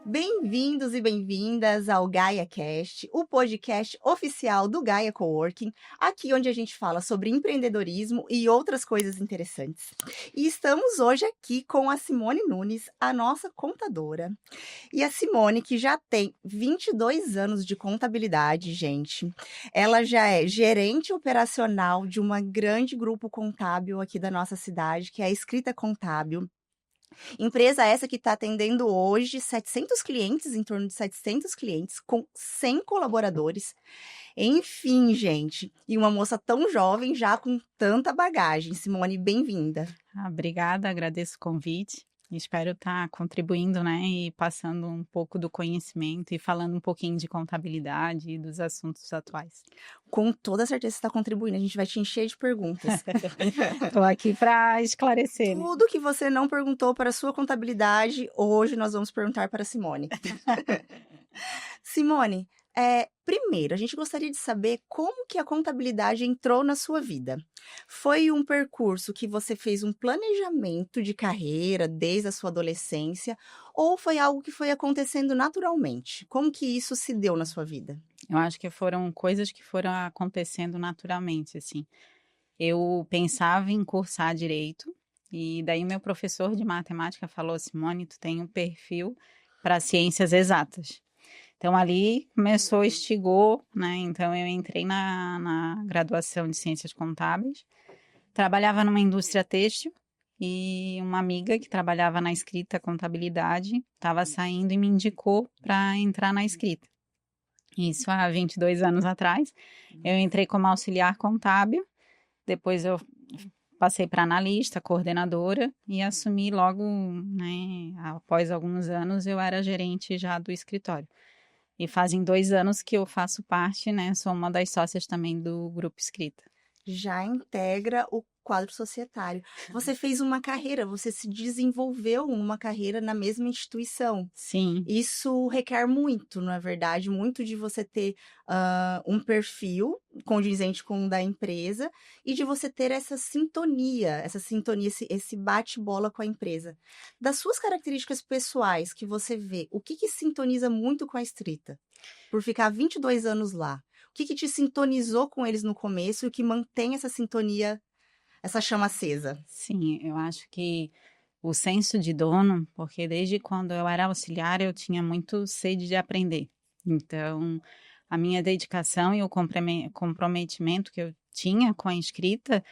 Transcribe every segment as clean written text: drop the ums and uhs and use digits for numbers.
Bem-vindos e bem-vindas ao GaiaCast, o podcast oficial do Gaia Coworking, aqui onde a gente fala sobre empreendedorismo e outras coisas interessantes. E estamos hoje aqui com a Simone Nunes, a nossa contadora. E a Simone, que já tem 22 anos de contabilidade, gente, ela já é gerente operacional de um grande grupo contábil aqui da nossa cidade, que é a Escrita Contábil. Empresa essa que está atendendo hoje 700 clientes, em torno de 700 clientes, com 100 colaboradores. Enfim, gente, e uma moça tão jovem já com tanta bagagem. Simone, bem-vinda. Obrigada, agradeço o convite. Espero estar contribuindo, né, e passando um pouco do conhecimento e falando um pouquinho de contabilidade e dos assuntos atuais. Com toda certeza você está contribuindo, a gente vai te encher de perguntas. Estou aqui para esclarecer, né? Tudo que você não perguntou para a sua contabilidade, hoje nós vamos perguntar para a Simone. Simone, primeiro, a gente gostaria de saber como que a contabilidade entrou na sua vida. Foi um percurso que você fez um planejamento de carreira desde a sua adolescência ou foi algo que foi acontecendo naturalmente? Como que isso se deu na sua vida? Eu acho que foram coisas que foram acontecendo naturalmente, assim. Eu pensava em cursar direito e daí meu professor de matemática falou: Simone, tu tem um perfil para ciências exatas. Então, ali começou, instigou, né? Então, eu entrei na graduação de Ciências Contábeis, trabalhava numa indústria têxtil e uma amiga que trabalhava na escrita contabilidade estava saindo e me indicou para entrar na escrita. Isso há 22 anos atrás. Eu entrei como auxiliar contábil, depois eu passei para analista, coordenadora e assumi logo, né? Após alguns anos, eu era gerente já do escritório. E fazem 2 anos que eu faço parte, né? Sou uma das sócias também do Grupo Escrita. Já integra o quadro societário. Você fez uma carreira, você se desenvolveu uma carreira na mesma instituição. Sim, Isso requer muito, não é verdade? Muito de você ter um perfil condizente com o da empresa e de você ter essa sintonia, esse bate-bola com a empresa. Das suas características pessoais que você vê, o que sintoniza muito com a Escrita? Por ficar 22 anos lá. O que te sintonizou com eles no começo e o que mantém essa sintonia, essa chama acesa? sim, eu acho que o senso de dono, porque desde quando eu era auxiliar eu tinha muito sede de aprender. Então, a minha dedicação e o comprometimento que eu tinha com a escrita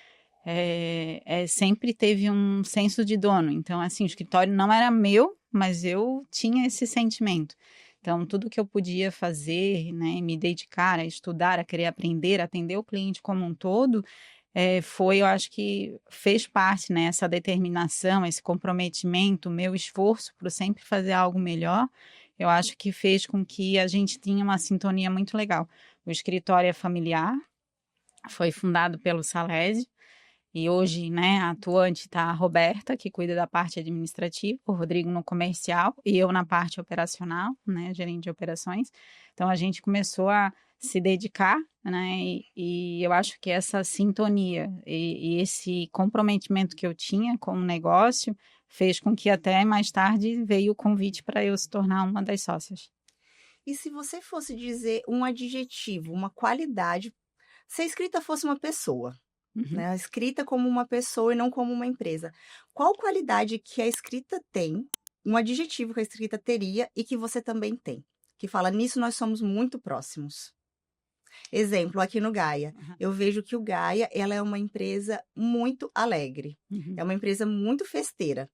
sempre teve um senso de dono. Então, assim, o escritório não era meu, mas eu tinha esse sentimento. Então, tudo que eu podia fazer, né, me dedicar a estudar, a querer aprender, atender o cliente como um todo, eu acho que fez parte, né, essa determinação, esse comprometimento, meu esforço por sempre fazer algo melhor, eu acho que fez com que a gente tenha uma sintonia muito legal. O escritório é familiar, foi fundado pelo Salésio, e hoje, né, a atuante está a Roberta, que cuida da parte administrativa, o Rodrigo no comercial e eu na parte operacional, né, gerente de operações. Então, a gente começou a se dedicar, né, e eu acho que essa sintonia e esse comprometimento que eu tinha com o negócio fez com que até mais tarde veio o convite para eu se tornar uma das sócias. E se você fosse dizer um adjetivo, uma qualidade, se a escrita fosse uma pessoa, Uhum. né? A escrita como uma pessoa e não como uma empresa. Qual qualidade que a escrita tem, um adjetivo que a escrita teria e que você também tem? Que fala, nisso nós somos muito próximos. Exemplo, aqui no Gaia. Uhum. Eu vejo que o Gaia, ela é uma empresa muito alegre. Uhum. É uma empresa muito festeira.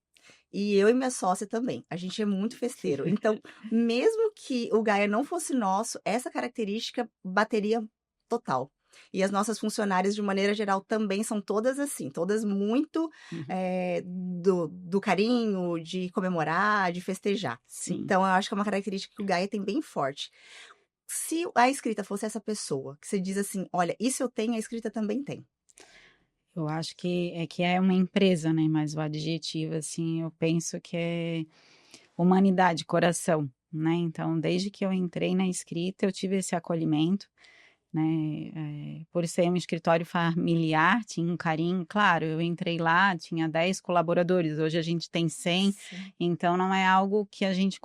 E eu e minha sócia também. A gente é muito festeiro. Então, mesmo que o Gaia não fosse nosso, essa característica bateria total. E as nossas funcionárias, de maneira geral, também são todas assim, todas muito Uhum. do carinho, de comemorar, de festejar. Sim. Então, eu acho que é uma característica que o Gaia tem bem forte. Se a escrita fosse essa pessoa, que você diz assim, olha, isso eu tenho, a escrita também tem. Eu acho que é uma empresa, né? Mas o adjetivo, assim, eu penso que é humanidade, coração, né? Então, desde que eu entrei na escrita, eu tive esse acolhimento. né? Por ser um escritório familiar, tinha um carinho. Claro, eu entrei lá, tinha 10 colaboradores, hoje a gente tem 100, Sim. então não é algo que a gente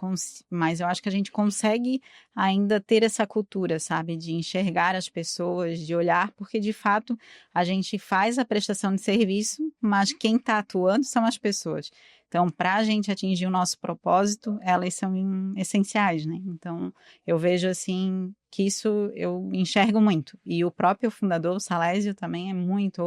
mas eu acho que a gente consegue ainda ter essa cultura, sabe, de enxergar as pessoas, de olhar, porque de fato a gente faz a prestação de serviço, mas quem está atuando são as pessoas. Então, para a gente atingir o nosso propósito, elas são essenciais, né? Então, eu vejo assim que isso eu enxergo muito. E o próprio fundador, o Salésio, também é muito.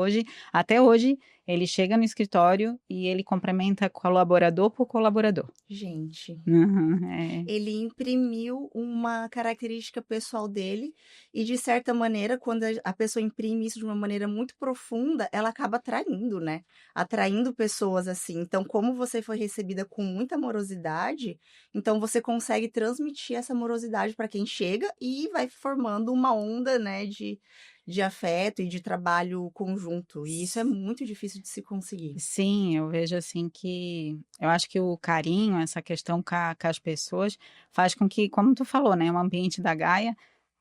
Até hoje, ele chega no escritório e ele cumprimenta colaborador por colaborador. Gente, Uhum, ele imprimiu uma característica pessoal dele e, de certa maneira, quando a pessoa imprime isso de uma maneira muito profunda, ela acaba atraindo, né? Atraindo pessoas assim. Então, como você foi recebida com muita amorosidade, então você consegue transmitir essa amorosidade para quem chega e vai formando uma onda, né, de afeto e de trabalho conjunto. E isso é muito difícil de se conseguir. Sim, eu vejo assim que eu acho que o carinho, essa questão com as pessoas, faz com que, como tu falou, né, o ambiente da Gaia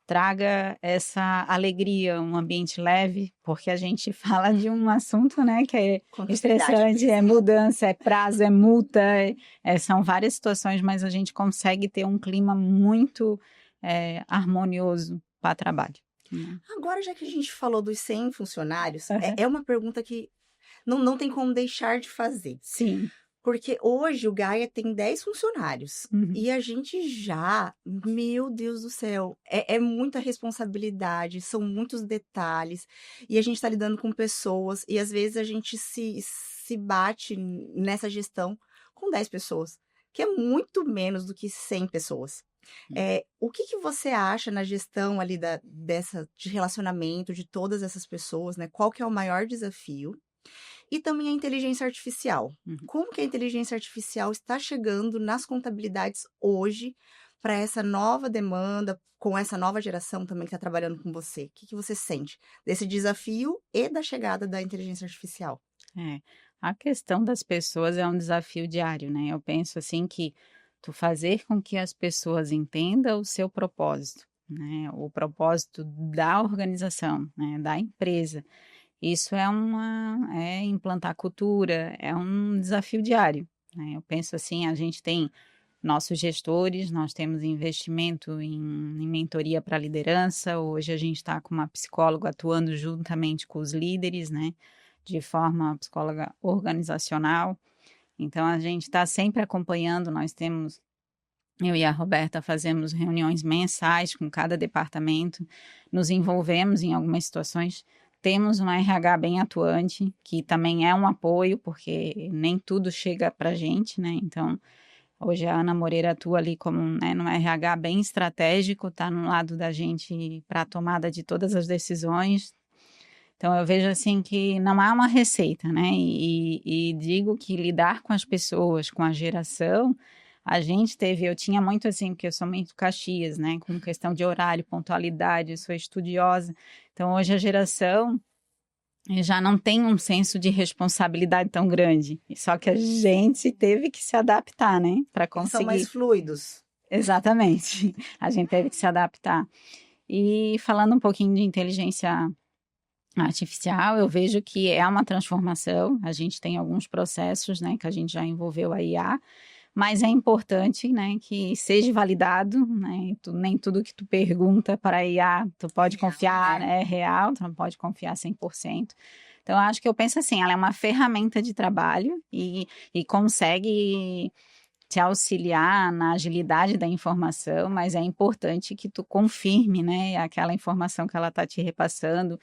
traga essa alegria, um ambiente leve, porque a gente fala de um assunto, né, que é Contabilidade, por estressante, é exemplo. mudança, é prazo, é multa, são várias situações, mas a gente consegue ter um clima muito harmonioso para trabalho, né? Agora, já que a gente falou dos 100 funcionários, Aham. é uma pergunta que não tem como deixar de fazer. Sim. Porque hoje o Gaia tem 10 funcionários. Uhum. E a gente já, meu Deus do céu, é muita responsabilidade, são muitos detalhes. E a gente está lidando com pessoas, e às vezes a gente se bate nessa gestão com 10 pessoas, que é muito menos do que 100 pessoas. O que você acha na gestão ali de relacionamento de todas essas pessoas, né? Qual que é o maior desafio? E também a inteligência artificial. Uhum. Como que a inteligência artificial está chegando nas contabilidades hoje para essa nova demanda, com essa nova geração também que está trabalhando com você? O que você sente desse desafio e da chegada da inteligência artificial? É, a questão das pessoas é um desafio diário, né? Eu penso assim que tu fazer com que as pessoas entendam o seu propósito, né? O propósito da organização, né? Da empresa. Isso é implantar cultura, é um desafio diário, né? Eu penso assim, a gente tem nossos gestores, nós temos investimento em mentoria para liderança. Hoje a gente está com uma psicóloga atuando juntamente com os líderes, né? De forma psicóloga organizacional. Então a gente está sempre acompanhando, eu e a Roberta fazemos reuniões mensais com cada departamento, nos envolvemos em algumas situações. Temos um RH bem atuante, que também é um apoio, porque nem tudo chega para a gente, né? Então, hoje a Ana Moreira atua ali como, né, no RH bem estratégico, está no lado da gente para a tomada de todas as decisões. Então eu vejo assim que não há uma receita, né? E digo que lidar com as pessoas, com a geração, eu tinha muito assim, porque eu sou muito Caxias, né? Com questão de horário, pontualidade, eu sou estudiosa. Então hoje a geração já não tem um senso de responsabilidade tão grande. Só que a gente teve que se adaptar, né? Para Eles são mais conseguir. fluidos. Exatamente. A gente teve que se adaptar. E falando um pouquinho de inteligência artificial, eu vejo que é uma transformação. A gente tem alguns processos, né, que a gente já envolveu a IA, mas é importante, né, que seja validado, né? Nem tudo que tu pergunta para a IA, tu pode Real, confiar, né? né, é real, tu não pode confiar 100%. Então, eu acho que eu penso assim, ela é uma ferramenta de trabalho e consegue te auxiliar na agilidade da informação, mas é importante que tu confirme, né, aquela informação que ela está te repassando.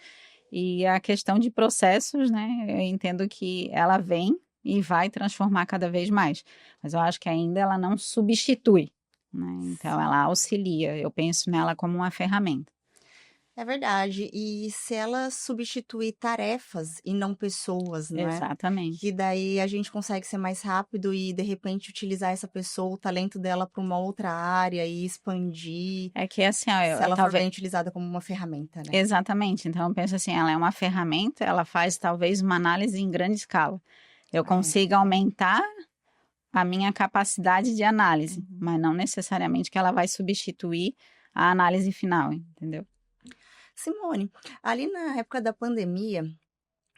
E a questão de processos, né? Eu entendo que ela vem e vai transformar cada vez mais, mas eu acho que ainda ela não substitui, né? Então ela auxilia. Eu penso nela como uma ferramenta. É verdade. E se ela substituir tarefas e não pessoas, não é? Que Exatamente. daí a gente consegue ser mais rápido e, de repente, utilizar essa pessoa, o talento dela para uma outra área e expandir, É que assim, ó, se ela for talvez bem utilizada como uma ferramenta, né? exatamente. Então eu penso assim, ela é uma ferramenta, ela faz talvez uma análise em grande escala. Eu É. consigo aumentar a minha capacidade de análise, Uhum. mas não necessariamente que ela vai substituir a análise final, entendeu? Simone, ali na época da pandemia,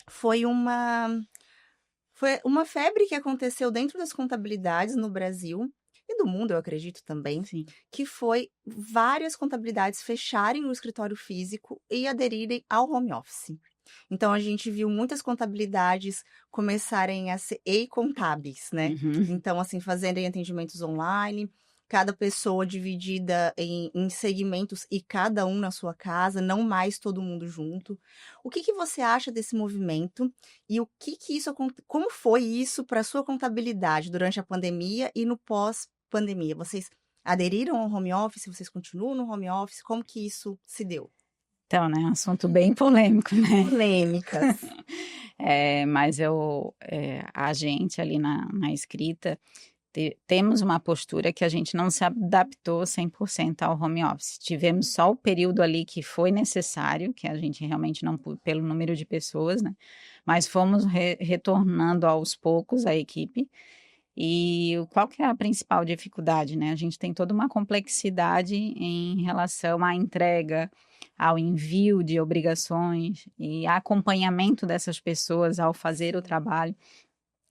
foi uma foi uma febre que aconteceu dentro das contabilidades no Brasil e do mundo, eu acredito também, Sim. que foi várias contabilidades fecharem o escritório físico e aderirem ao home office. Então a gente viu muitas contabilidades começarem a ser e-contábeis, né. Uhum. Então, assim, fazerem atendimentos online, cada pessoa dividida em segmentos e cada um na sua casa, não mais todo mundo junto. O que que você acha desse movimento e o que que isso como foi isso para sua contabilidade durante a pandemia e no pós-pandemia? Vocês aderiram ao home office? Vocês continuam no home office? Como que isso se deu? Então, né, um assunto bem polêmico, né. Polêmicas. Mas a gente ali na escrita, temos uma postura que a gente não se adaptou 100% ao home office. Tivemos só o período ali que foi necessário, que a gente realmente não pelo número de pessoas, né, mas fomos retornando aos poucos a equipe. E qual que é a principal dificuldade, né? A gente tem toda uma complexidade em relação à entrega, ao envio de obrigações e acompanhamento dessas pessoas ao fazer o trabalho.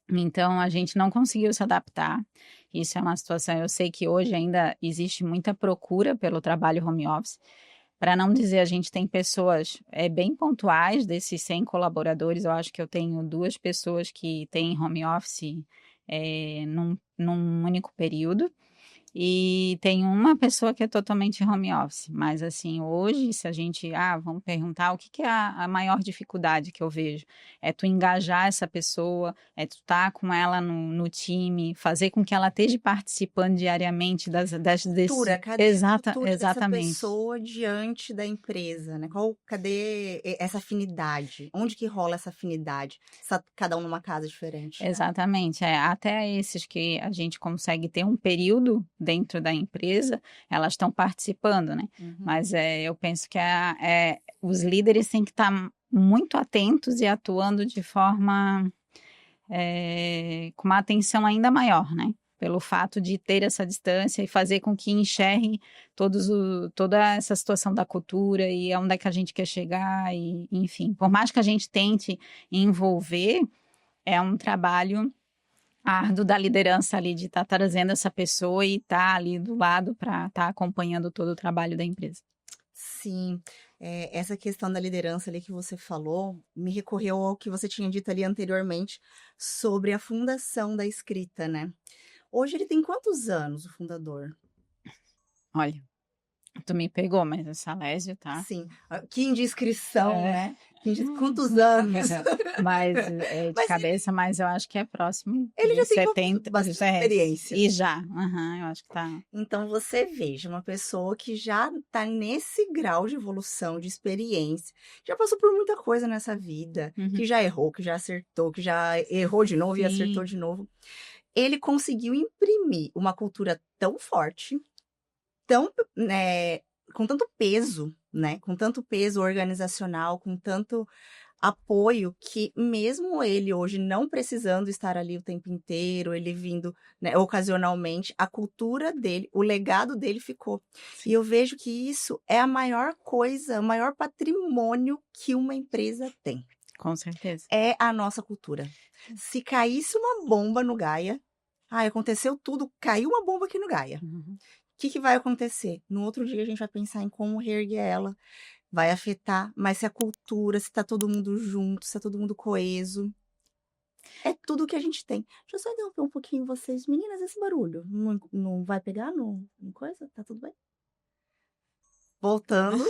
Então, a gente não conseguiu se adaptar. Isso é uma situação, eu sei que hoje ainda existe muita procura pelo trabalho home office. Para não dizer, a gente tem pessoas bem pontuais, desses 100 colaboradores, eu acho que eu tenho 2 pessoas que têm home office num único período. E tem uma pessoa que é totalmente home office, mas assim, hoje se a gente, vamos perguntar o que que é a maior dificuldade que eu vejo, é tu engajar essa pessoa, é tu estar com ela no time, fazer com que ela esteja participando diariamente Cultura, desse cadê a exata cultura dessa exatamente. pessoa diante da empresa, né, cadê essa afinidade? Onde que rola essa afinidade? Cada um numa casa diferente. Exatamente, até esses que a gente consegue ter um período dentro da empresa, elas estão participando, né, Uhum. mas, eu penso que os líderes têm que estar muito atentos e atuando de forma, com uma atenção ainda maior, né, pelo fato de ter essa distância e fazer com que enxergue toda essa situação da cultura e aonde é que a gente quer chegar e, enfim, por mais que a gente tente envolver, é um trabalho árduo da liderança ali, de estar trazendo essa pessoa e estar ali do lado para estar acompanhando todo o trabalho da empresa. Sim, essa questão da liderança ali que você falou, me recorreu ao que você tinha dito ali anteriormente, sobre a fundação da escrita, né. Hoje ele tem quantos anos, o fundador? Olha, tu me pegou, mas o Salésio tá. Sim, que indiscrição, É. né. Quantos anos? Mas, de Mas cabeça, mas eu acho que é próximo ele já dos tem uma 70, bastante é, experiência. e já, aham, eu acho que tá. Então você veja, uma pessoa que já está nesse grau de evolução, de experiência, já passou por muita coisa nessa vida, Uhum. que já errou, que já acertou, que já errou de novo e acertou Sim, de novo. Ele conseguiu imprimir uma cultura tão forte, tão, né, com tanto peso, né, com tanto peso organizacional, com tanto apoio que mesmo ele hoje não precisando estar ali o tempo inteiro, ele vindo, né, ocasionalmente, a cultura dele, o legado dele ficou. E sim, eu vejo que isso é a maior coisa, o maior patrimônio que uma empresa tem, com certeza. é a nossa cultura. Se caísse uma bomba no Gaia, aconteceu tudo, caiu uma bomba aqui no Gaia. Uhum. O que que vai acontecer? No outro dia a gente vai pensar em como reerguer ela, vai afetar, mas se a cultura, se tá todo mundo junto, se tá todo mundo coeso, é tudo que a gente tem. Deixa eu só interromper um pouquinho vocês. Meninas, esse barulho não vai pegar no coisa? Tá tudo bem? Voltando.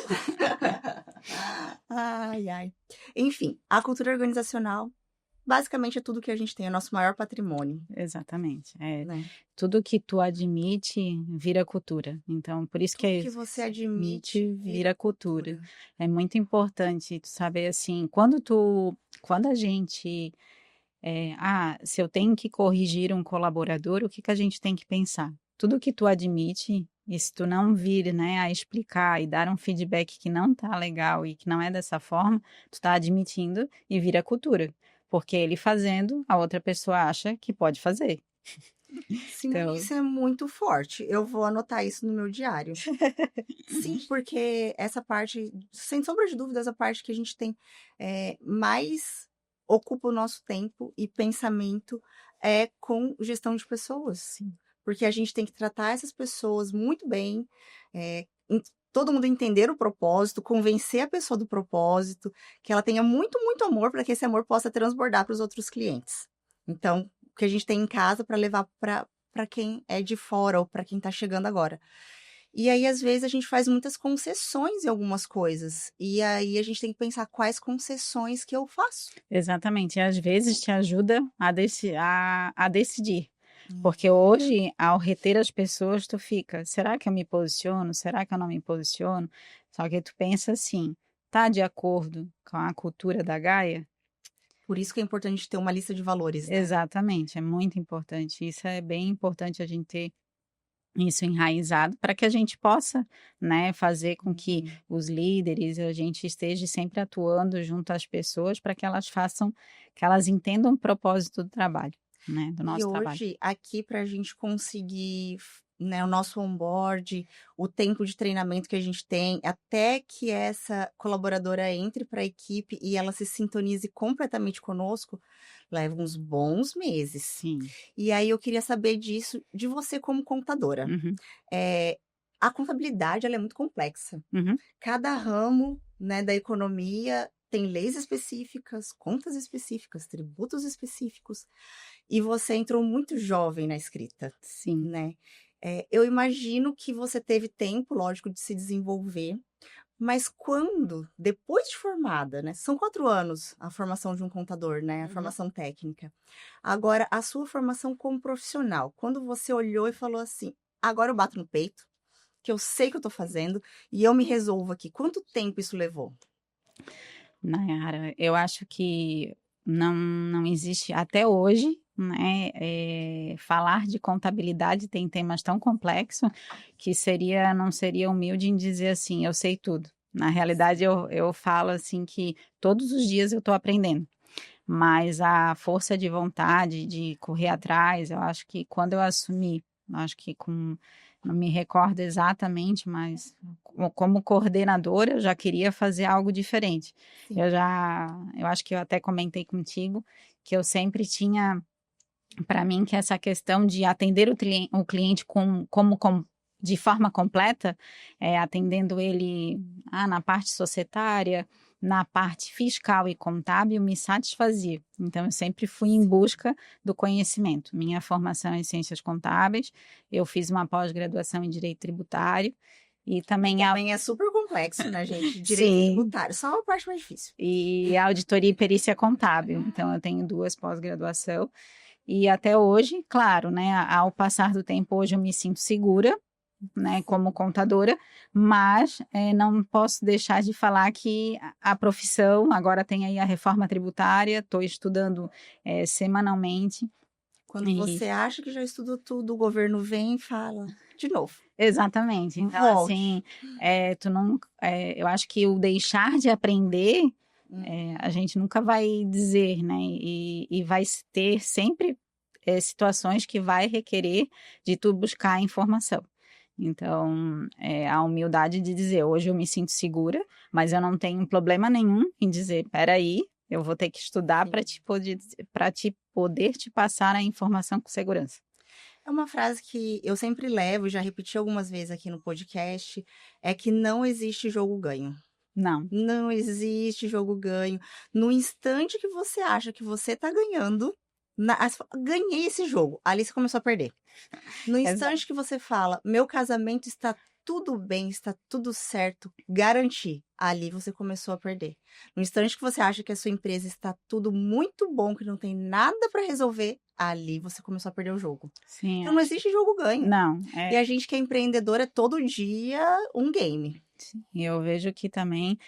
Ai, ai. Enfim, a cultura organizacional, basicamente é tudo que a gente tem, é nosso maior patrimônio, Exatamente. né. Tudo que tu admite vira cultura. Então, por isso que Tudo é que isso, você admite admite vira vira cultura. cultura. É muito importante tu saber assim, quando a gente, se eu tenho que corrigir um colaborador, o que que a gente tem que pensar? Tudo que tu admite, e se tu não vir, né, a explicar e dar um feedback que não tá legal e que não é dessa forma, tu tá admitindo e vira cultura. Porque ele fazendo, a outra pessoa acha que pode fazer. Sim, Então, isso é muito forte. Eu vou anotar isso no meu diário. Sim, porque essa parte, sem sombra de dúvidas, a parte que a gente tem, mais ocupa o nosso tempo e pensamento é com gestão de pessoas. sim, Porque a gente tem que tratar essas pessoas muito bem, todo mundo entender o propósito, convencer a pessoa do propósito, que ela tenha muito, muito amor para que esse amor possa transbordar para os outros clientes. Então, o que a gente tem em casa para levar para quem é de fora ou para quem está chegando agora. E aí, às vezes, a gente faz muitas concessões em algumas coisas. E aí a gente tem que pensar quais concessões que eu faço. exatamente. E às vezes te ajuda a decidir. Porque hoje, ao reter as pessoas, tu fica, será que eu me posiciono? Será que eu não me posiciono? Só que tu pensa assim, tá de acordo com a cultura da Gaia? Por isso que é importante ter uma lista de valores, né? Exatamente, é muito importante. Isso é bem importante a gente ter isso enraizado para que a gente possa, né, fazer com que Uhum. os líderes, a gente esteja sempre atuando junto às pessoas para que elas façam, que elas entendam o propósito do trabalho, né, do E nosso trabalho. hoje, aqui, para a gente conseguir, né, o nosso onboard, o tempo de treinamento que a gente tem, até que essa colaboradora entre para a equipe e ela se sintonize completamente conosco, leva uns bons meses. Sim. E aí eu queria saber disso de você como contadora. Uhum, Eh, a contabilidade, ela é muito complexa. uhum, Cada ramo, né, da economia tem leis específicas, contas específicas, tributos específicos, e você entrou muito jovem na escrita, sim. né. Eu imagino que você teve tempo, lógico, de se desenvolver, mas quando, depois de formada, né, são 4 anos a formação de um contador, né, a Uhum. formação técnica. Agora, a sua formação como profissional, quando você olhou e falou assim: "Agora eu bato no peito, que eu sei que eu tô fazendo e eu me resolvo aqui", quanto tempo isso levou? Nayara, eu acho que não existe até hoje, né, falar de contabilidade tem temas tão complexos que não seria humilde em dizer assim: "Eu sei tudo". Na realidade, eu falo assim que todos os dias eu estou aprendendo, mas a força de vontade de correr atrás, eu acho que quando eu assumi, acho que com não me recordo exatamente, mas como coordenadora eu já queria fazer algo diferente. Sim. Eu acho que eu até comentei contigo que eu sempre tinha para mim que essa questão de atender o cliente de forma completa, atendendo ele na parte societária, na parte fiscal e contábil, me satisfazia. Então, eu sempre fui em Sim. busca do conhecimento. Minha formação é em ciências contábeis, eu fiz uma pós-graduação em direito tributário e Que também também é super complexo, né, gente, direito sim, tributário, só a parte mais difícil. e auditoria e perícia contábil. Então, eu tenho duas pós-graduação. E até hoje, claro, né, ao passar do tempo, hoje eu me sinto segura, né, como Sim. contadora, mas não posso deixar de falar que a profissão, agora tem aí a reforma tributária, estou estudando semanalmente, Quando e você acha que já estudou tudo, o governo vem e fala: "De novo, exatamente, então volte". assim, eu acho que o deixar de aprender, a Uhum. gente nunca vai dizer, né, e vai ter sempre situações que vai requerer de tu buscar informação. Então, a humildade de dizer, hoje eu me sinto segura, mas eu não tenho problema nenhum em dizer, espera aí, eu vou ter que estudar Sim. para te poder te passar a informação com segurança. É uma frase que eu sempre levo, já repeti algumas vezes aqui no podcast, é que não existe jogo ganho. Não, Não existe jogo ganho. No instante que você acha que você tá ganhando, aí você fala: "Ganhei esse jogo", ali você começou a perder. No exato. instante que você fala: "Meu casamento está tudo bem, está tudo certo, garanti", ali você começou a perder. No instante que você acha que a sua empresa está tudo muito bom, que não tem nada para resolver, ali você começou a perder o jogo. Sim, Então não acho que existe jogo ganho. não, E a gente que é empreendedor é todo dia um game. sim, e eu vejo que também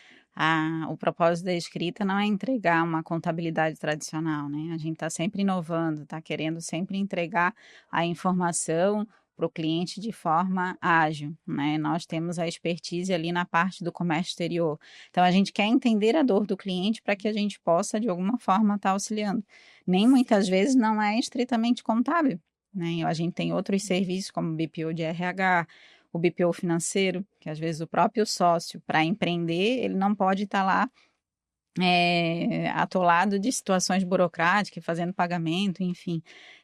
o propósito da escrita não é entregar uma contabilidade tradicional, né? A gente está sempre inovando, está querendo sempre entregar a informação para o cliente de forma ágil, né? Nós temos a expertise ali na parte do comércio exterior. Então, a gente quer entender a dor do cliente para que a gente possa, de alguma forma, estar auxiliando. Nem muitas vezes não é estritamente contábil. né? A gente tem outros serviços, como o BPO de RH, o BPO financeiro, que às vezes o próprio sócio, para empreender, ele não pode estar lá atolado de situações burocráticas, fazendo pagamento, enfim.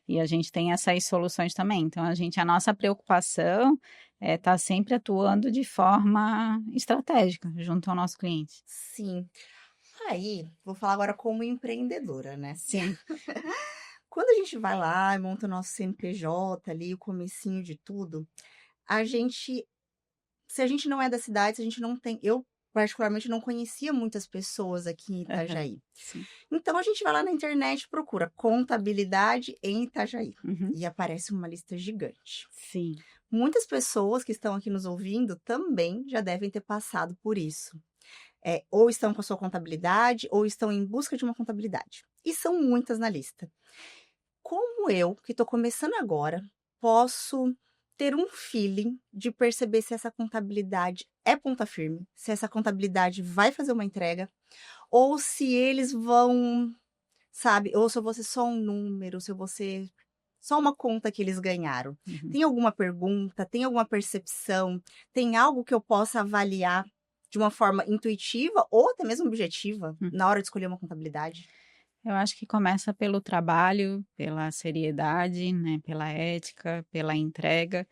E a gente tem essas soluções também. Então, a nossa preocupação é estar sempre atuando de forma estratégica junto ao nosso cliente. Sim. Aí, vou falar agora como empreendedora, né? Sim. Quando a gente vai lá e monta o nosso CNPJ ali, o comecinho de tudo, a gente, se a gente não é da cidade, se a gente não tem, eu particularmente não conhecia muitas pessoas aqui em Aham. Itajaí. Sim. Então a gente vai lá na internet, e procura contabilidade em Itajaí Uhum. e aparece uma lista gigante. Sim. Muitas pessoas que estão aqui nos ouvindo também já devem ter passado por isso. Ou estão com a sua contabilidade, ou estão em busca de uma contabilidade. E são muitas na lista. Como eu, que estou começando agora, posso ter um feeling de perceber se essa contabilidade é ponta firme, se essa contabilidade vai fazer uma entrega, ou se eles vão, sabe, ou se eu vou ser só um número, se eu vou ser só uma conta que eles ganharam. Uhum. Tem alguma pergunta, tem alguma percepção, tem algo que eu possa avaliar de uma forma intuitiva ou até mesmo objetiva na hora de escolher uma contabilidade? Eu acho que começa pelo trabalho, pela seriedade, né, pela ética, pela entrega.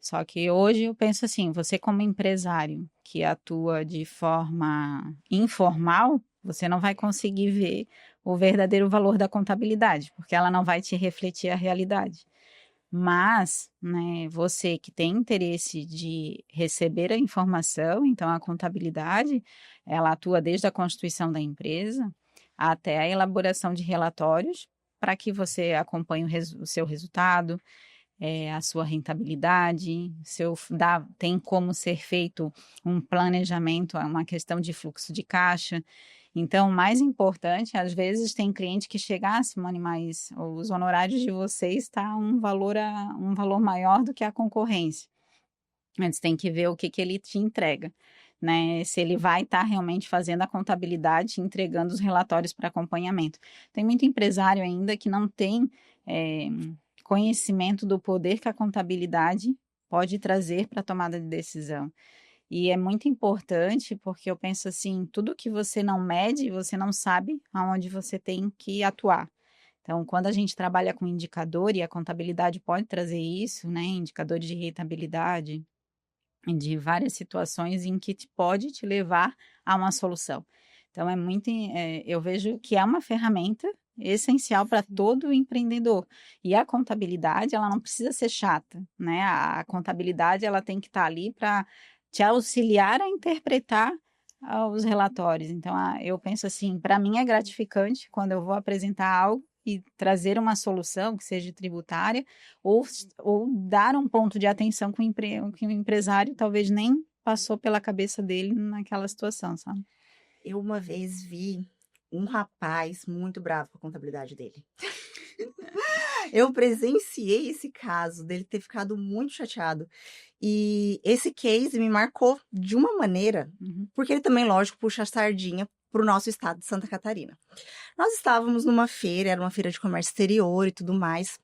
Só que hoje eu penso assim, você como empresário que atua de forma informal, você não vai conseguir ver o verdadeiro valor da contabilidade, porque ela não vai te refletir a realidade. Mas, né, você que tem interesse de receber a informação, então a contabilidade, ela atua desde a constituição da empresa até a elaboração de relatórios para que você acompanhe o seu resultado, a sua rentabilidade, tem como ser feito um planejamento, é uma questão de fluxo de caixa. Então, o mais importante, às vezes tem cliente que chega, Simone, mas os honorários de vocês está um valor maior do que a concorrência. Mas tem que ver o que ele te entrega, né? Se ele vai estar realmente fazendo a contabilidade, entregando os relatórios para acompanhamento. Tem muito empresário ainda que não tem conhecimento do poder que a contabilidade pode trazer para a tomada de decisão. E é muito importante porque eu penso assim, tudo que você não mede, você não sabe aonde você tem que atuar. Então, quando a gente trabalha com indicador, e a contabilidade pode trazer isso, né? Indicadores de rentabilidade, de várias situações em que pode te levar a uma solução. Então, eu vejo que é uma ferramenta essencial para todo empreendedor. E a contabilidade, ela não precisa ser chata, né? A contabilidade, ela tem que estar ali para te auxiliar a interpretar os relatórios. Então, eu penso assim, para mim é gratificante quando eu vou apresentar algo e trazer uma solução que seja tributária ou dar um ponto de atenção que o empresário talvez nem passou pela cabeça dele naquela situação, sabe? Eu uma vez vi um rapaz muito bravo com a contabilidade dele. Eu presenciei esse caso dele ter ficado muito chateado. E esse case me marcou de uma maneira, Uhum. porque ele também, lógico, puxa a sardinha para o nosso estado de Santa Catarina. Nós estávamos numa feira, era uma feira de comércio exterior e tudo mais.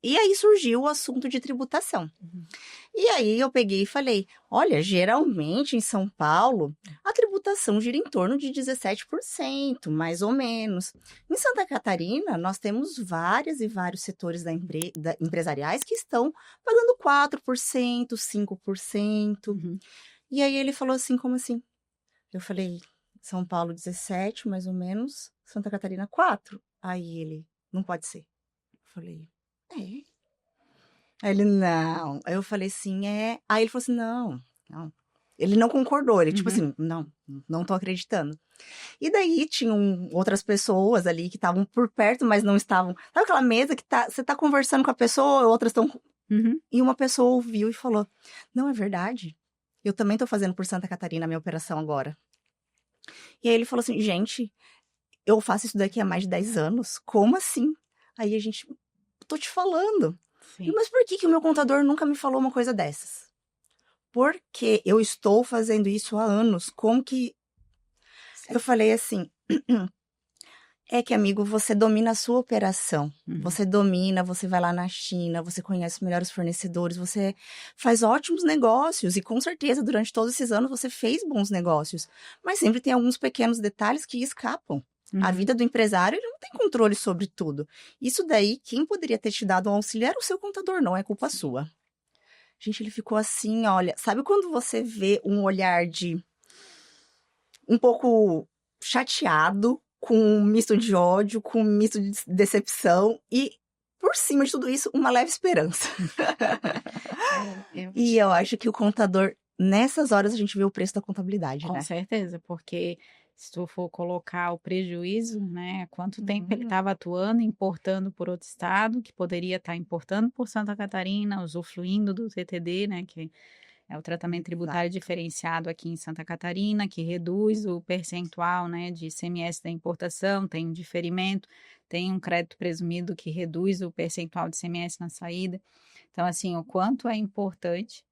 E aí surgiu o assunto de tributação. Uhum. E aí eu peguei e falei: olha, geralmente em São Paulo a tributação gira em torno de 17%, mais ou menos. Em Santa Catarina, nós temos várias e vários setores empresariais que estão pagando 4%, 5%. Uhum. E aí ele falou assim: como assim? Eu falei: São Paulo 17, mais ou menos, Santa Catarina 4. Aí ele: não pode ser. Eu falei: é. Aí ele: não. Aí eu falei assim: é. Aí ele falou assim: não, não. Ele não concordou, ele tipo Uhum. assim: não, não tô acreditando. E daí tinham outras pessoas ali que estavam por perto, mas não estavam. Sabe aquela mesa que você tá conversando com a pessoa, outras estão. Uhum. E uma pessoa ouviu e falou: não, é verdade. Eu também tô fazendo por Santa Catarina a minha operação agora. E aí ele falou assim: gente, eu faço isso daqui há mais de 10 anos. Como assim? Aí a gente: tô te falando. Sim. Mas por que o meu contador nunca me falou uma coisa dessas? Porque eu estou fazendo isso há anos. Como que. Sim. Eu falei assim: É que, amigo, você domina a sua operação. Uhum. Você domina, você vai lá na China, você conhece os melhores fornecedores, você faz ótimos negócios e com certeza durante todos esses anos você fez bons negócios. Mas sempre tem alguns pequenos detalhes que escapam. A Uhum. vida do empresário, ele não tem controle sobre tudo. Isso daí, quem poderia ter te dado um auxílio era o seu contador, não é culpa sua. Gente, ele ficou assim, olha, sabe quando você vê um olhar de um pouco chateado, com um misto de ódio, com um misto de decepção e, por cima de tudo isso, uma leve esperança. Eu E eu acho que o contador, nessas horas, a gente vê o preço da contabilidade, Com né? certeza, porque se tu for colocar o prejuízo, né, quanto tempo ele Uhum. estava atuando, importando por outro estado, que poderia estar importando por Santa Catarina, usufruindo do TTD, né, que é o tratamento tributário Exato. diferenciado aqui em Santa Catarina, que reduz o percentual, né, de ICMS da importação, tem um diferimento, tem um crédito presumido que reduz o percentual de ICMS na saída. Então, assim, o quanto é importante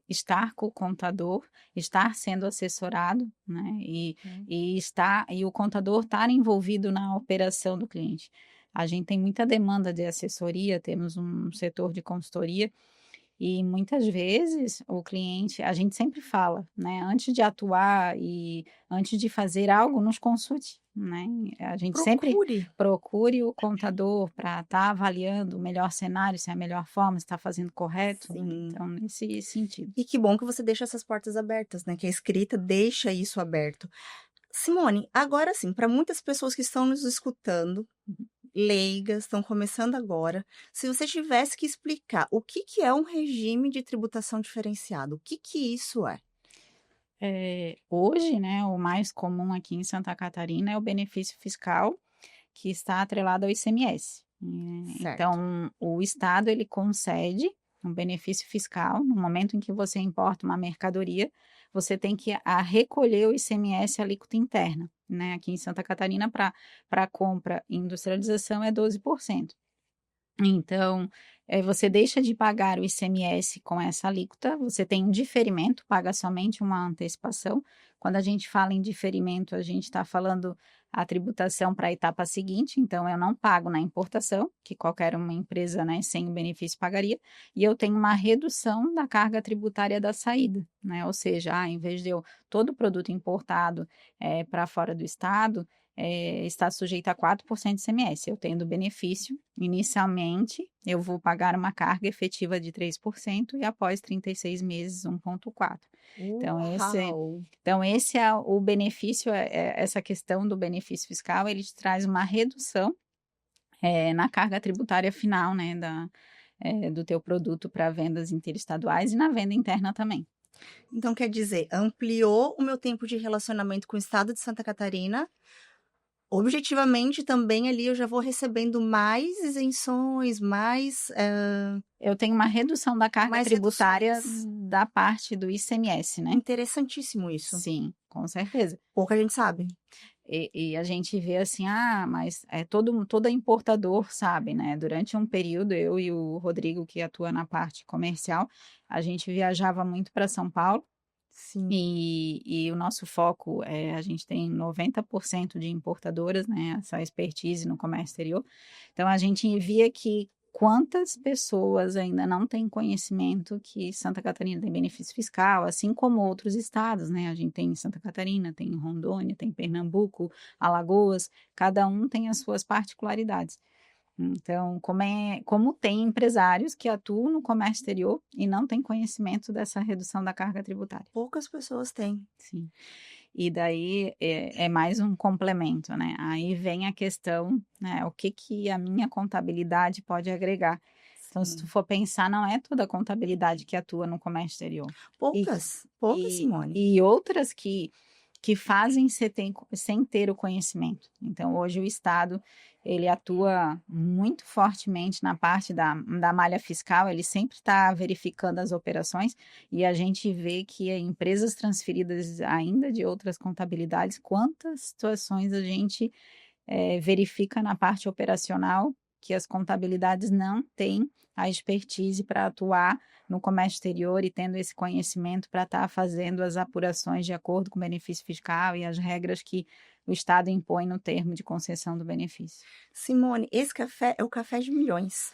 estar com o contador, estar sendo assessorado, né? Uhum. E o contador estar envolvido na operação do cliente. A gente tem muita demanda de assessoria, temos um setor de consultoria e muitas vezes o cliente, a gente sempre fala, né? Antes de atuar e antes de fazer algo, nos consulte, né? A gente sempre Procure. procure o contador para estar avaliando o melhor cenário, se é a melhor forma, se está fazendo correto, né? Sim. Então, nesse sentido. E que bom que você deixa essas portas abertas, né? Que a escrita deixa isso aberto. Simone, agora sim, para muitas pessoas que estão nos escutando, leigas, estão começando agora, se você tivesse que explicar o que que é um regime de tributação diferenciado, o que que isso é? Hoje, né, o mais comum aqui em Santa Catarina é o benefício fiscal que está atrelado ao ICMS. Certo. Então, o Estado ele concede um benefício fiscal no momento em que você importa uma mercadoria, você tem que recolher o ICMS alíquota interna, né? Aqui em Santa Catarina, para compra e industrialização é 12%. Então, você deixa de pagar o ICMS com essa alíquota, você tem um diferimento, paga somente uma antecipação. Quando a gente fala em diferimento, a gente está falando a tributação para a etapa seguinte, então eu não pago na importação, que qualquer uma empresa, né, sem o benefício pagaria, e eu tenho uma redução da carga tributária da saída, né? Ou seja, em vez de eu todo produto importado para fora do estado, está sujeito a 4% de ICMS. Eu tendo benefício, inicialmente eu vou pagar uma carga efetiva de 3% e após 36 meses 1,4%. Então Uau! esse é o benefício, essa questão do benefício fiscal, ele te traz uma redução na carga tributária final, né, do teu produto para vendas interestaduais e na venda interna também. Então quer dizer, ampliou o meu tempo de relacionamento com o estado de Santa Catarina. Objetivamente, também ali eu já vou recebendo mais isenções, Eu tenho uma redução da carga mais tributária reduções. da parte do ICMS, né? Interessantíssimo isso. Sim, com certeza. Pouca gente sabe. E a gente vê assim, mas todo importador sabe, né? Durante um período, eu e o Rodrigo, que atua na parte comercial, a gente viajava muito para São Paulo Sim. e o nosso foco a gente tem 90% de importadoras, né? Essa expertise no comércio exterior. Então, a gente via que quantas pessoas ainda não têm conhecimento que Santa Catarina tem benefício fiscal, assim como outros estados, né? A gente tem Santa Catarina, tem Rondônia, tem Pernambuco, Alagoas, cada um tem as suas particularidades. Então, como tem empresários que atuam no comércio exterior e não têm conhecimento dessa redução da carga tributária. Poucas pessoas têm. Sim. E daí é mais um complemento, né? Aí vem a questão, né? O que a minha contabilidade pode agregar? Então, se tu Sim. for pensar, não é toda a contabilidade que atua no comércio exterior. E, Poucas, Simone. e outras que fazem sem ter o conhecimento. Então, hoje o Estado, ele atua muito fortemente na parte da malha fiscal, ele sempre está verificando as operações e a gente vê que empresas transferidas ainda de outras contabilidades, quantas situações a gente verifica na parte operacional que as contabilidades não têm a expertise para atuar no comércio exterior e tendo esse conhecimento para estar fazendo as apurações de acordo com o benefício fiscal e as regras que o Estado impõe no termo de concessão do benefício. Simone, esse café é o café de milhões.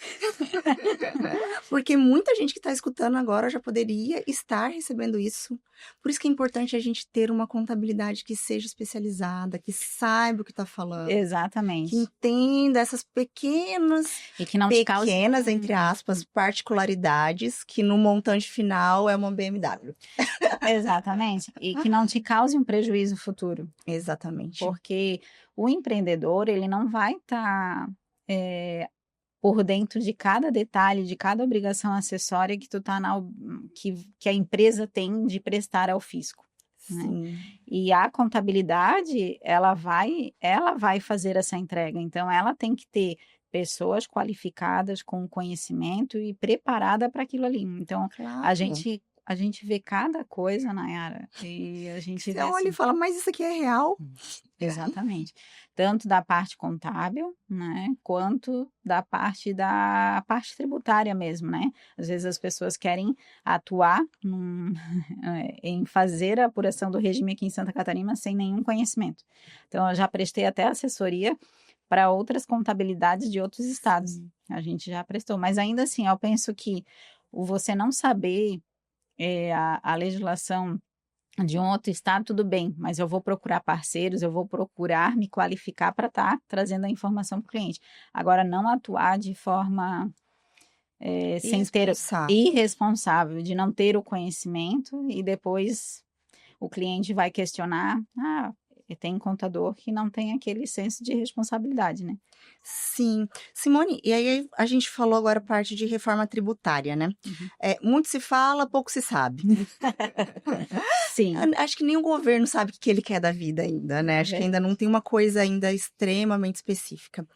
Porque muita gente que está escutando agora já poderia estar recebendo isso. Por isso que é importante a gente ter uma contabilidade que seja especializada, que saiba o que está falando, que Exatamente. entenda essas E que não te cause... pequenas, entre aspas, particularidades que no montante final é uma BMW. Exatamente. E que não te cause um prejuízo futuro. Exatamente. Porque o empreendedor, ele não vai estar por dentro de cada detalhe, de cada obrigação acessória que que a empresa tem de prestar ao fisco. Né? Sim. E a contabilidade, ela vai fazer essa entrega. Então, ela tem que ter pessoas qualificadas com conhecimento e preparada para aquilo ali. Então, Claro. a gente vê cada coisa, Nayara, e a gente Você vê olha e assim, fala, mas isso aqui é real? exatamente. Tanto da parte contábil, né, quanto da parte tributária mesmo, né? Às vezes as pessoas querem atuar em fazer a apuração do regime aqui em Santa Catarina sem nenhum conhecimento. Então, eu já prestei até assessoria para outras contabilidades de outros estados. Sim. A gente já prestou, mas ainda assim, eu penso que você não saber a legislação de um outro estado, tudo bem, mas eu vou procurar parceiros, eu vou procurar me qualificar para estar trazendo a informação para o cliente. Agora, não atuar de forma sem ter Irresponsável. irresponsável, de não ter o conhecimento e depois o cliente vai questionar, tem contador que não tem aquele senso de responsabilidade, né? Sim. Simone, e aí a gente falou agora a parte de reforma tributária, né? Uhum. Muito se fala, pouco se sabe. Sim. Acho que nem o governo sabe o que ele quer da vida ainda, né? Acho que ainda não tem uma coisa ainda extremamente específica.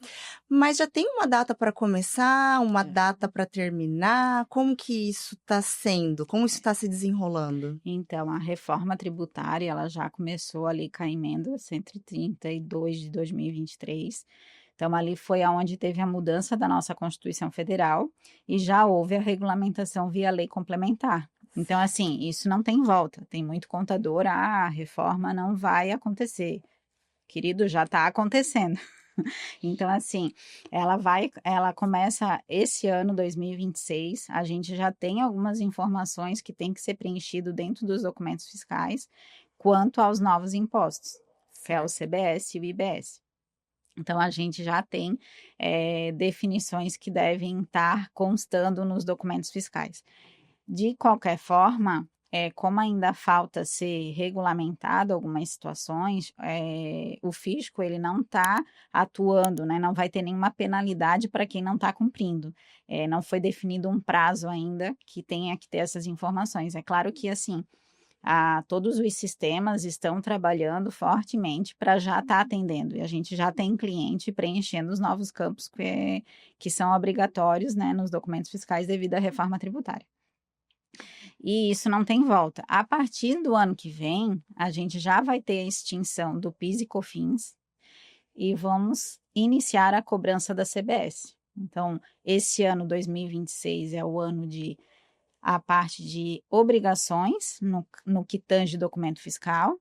Mas já tem uma data para começar, uma data para terminar? Como que isso está sendo? Como isso está se desenrolando? Então, a reforma tributária, ela já começou ali com a emenda 132 de 2023. Então, ali foi aonde teve a mudança da nossa Constituição Federal e já houve a regulamentação via lei complementar. Então, assim, isso não tem volta. Tem muito contador, a reforma não vai acontecer. Querido, já está acontecendo. Então, assim, ela começa esse ano, 2026, a gente já tem algumas informações que tem que ser preenchido dentro dos documentos fiscais quanto aos novos impostos, que é o CBS e o IBS. Então, a gente já tem definições que devem estar constando nos documentos fiscais. De qualquer forma, como ainda falta ser regulamentado algumas situações, o fisco ele não está atuando, né? Não vai ter nenhuma penalidade para quem não está cumprindo. Não foi definido um prazo ainda que tenha que ter essas informações. É claro que assim todos os sistemas estão trabalhando fortemente para já estar atendendo. E a gente já tem cliente preenchendo os novos campos que são obrigatórios, né, nos documentos fiscais devido à reforma tributária. E isso não tem volta. A partir do ano que vem, a gente já vai ter a extinção do PIS e COFINS e vamos iniciar a cobrança da CBS. Então, esse ano 2026 é o ano de a parte de obrigações no que tange documento fiscal.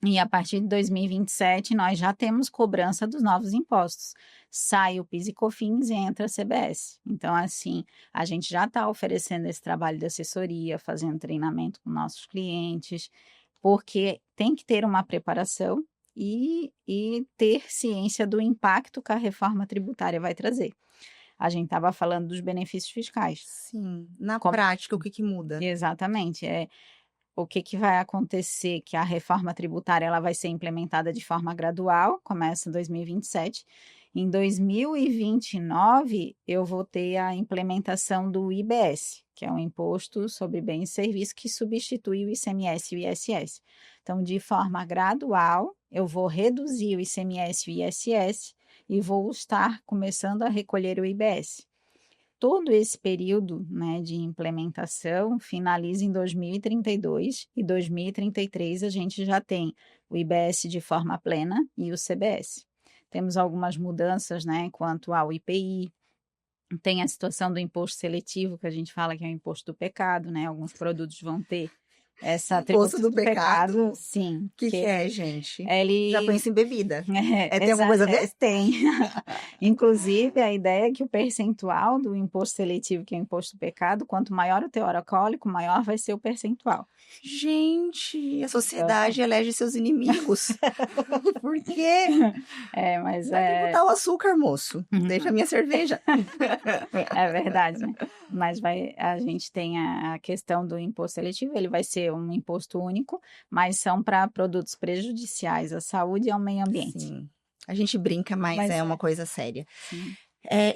E a partir de 2027, nós já temos cobrança dos novos impostos. Sai o PIS e COFINS e entra a CBS. Então, assim, a gente já está oferecendo esse trabalho de assessoria, fazendo treinamento com nossos clientes, porque tem que ter uma preparação e ter ciência do impacto que a reforma tributária vai trazer. A gente estava falando dos benefícios fiscais. Sim, na prática, o que muda? Exatamente, o que vai acontecer, que a reforma tributária ela vai ser implementada de forma gradual, começa em 2027. Em 2029, eu vou ter a implementação do IBS, que é um imposto sobre bens e serviços que substitui o ICMS e o ISS. Então, de forma gradual, eu vou reduzir o ICMS e o ISS e vou estar começando a recolher o IBS. Todo esse período, né, de implementação finaliza em 2032 e 2033 a gente já tem o IBS de forma plena e o CBS. Temos algumas mudanças, né, quanto ao IPI, tem a situação do imposto seletivo, que a gente fala que é o imposto do pecado, né, alguns produtos vão ter essa Imposto tributo do do pecado, pecado? sim, O que que é, gente? Já ele penso em bebida. Tem alguma coisa a ver? tem. Inclusive, a ideia é que o percentual do imposto seletivo, que é o imposto do pecado, quanto maior o teor alcoólico, maior vai ser o percentual. Gente, a Então, sociedade elege seus inimigos. Por quê? mas Vai tributar o açúcar, moço. Deixa a minha cerveja. é verdade, né? Mas a gente tem a questão do imposto seletivo, ele vai ser um imposto único, mas são para produtos prejudiciais à saúde e ao meio ambiente. Sim. A gente brinca, mas é uma coisa séria. Sim.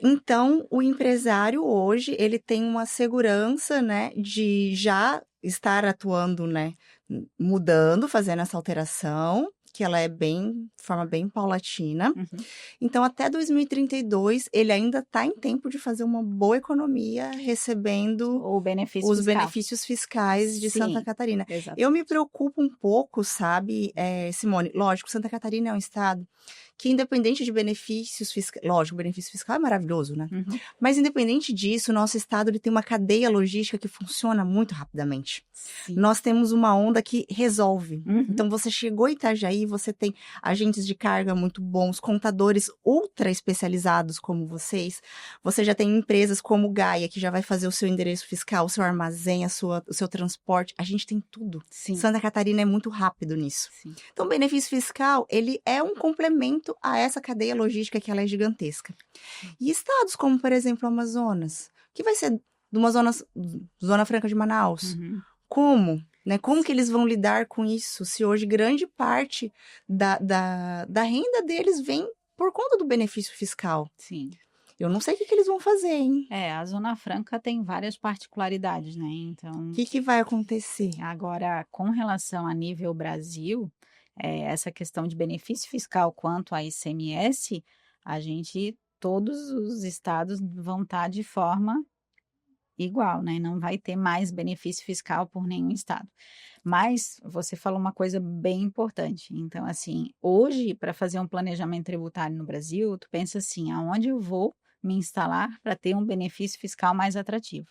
Então, o empresário hoje, ele tem uma segurança, né, de já estar atuando, né, mudando, fazendo essa alteração, que ela é de forma bem paulatina. Uhum. Então, até 2032, ele ainda está em tempo de fazer uma boa economia, recebendo O benefício os fiscal. benefícios fiscais de Santa Sim, Catarina. exato. Eu me preocupo um pouco, sabe, Simone? Lógico, Santa Catarina é um estado que, independente de benefícios fiscais, lógico, o benefício fiscal é maravilhoso, né? Uhum. Mas, independente disso, o nosso estado ele tem uma cadeia logística que funciona muito rapidamente. Sim. Nós temos uma onda que resolve. Uhum. Então, você chegou em Itajaí, você tem agentes de carga muito bons, contadores ultra especializados como vocês. Você já tem empresas como Gaia, que já vai fazer o seu endereço fiscal, o seu armazém, o seu transporte. A gente tem tudo. Sim. Santa Catarina é muito rápido nisso. Sim. Então, o benefício fiscal, ele é um complemento a essa cadeia logística que ela é gigantesca. E estados como, por exemplo, o Amazonas, que vai ser de uma zona franca de Manaus. Uhum. Como? Né? Como que eles vão lidar com isso, se hoje grande parte da renda deles vem por conta do benefício fiscal? Sim. Eu não sei o que eles vão fazer, hein? A Zona Franca tem várias particularidades, né? Então, O que vai acontecer? agora, com relação a nível Brasil, essa questão de benefício fiscal quanto a ICMS, todos os estados vão estar de forma igual, né? Não vai ter mais benefício fiscal por nenhum estado. Mas você falou uma coisa bem importante. Então, assim, hoje, para fazer um planejamento tributário no Brasil, tu pensa assim, aonde eu vou me instalar para ter um benefício fiscal mais atrativo?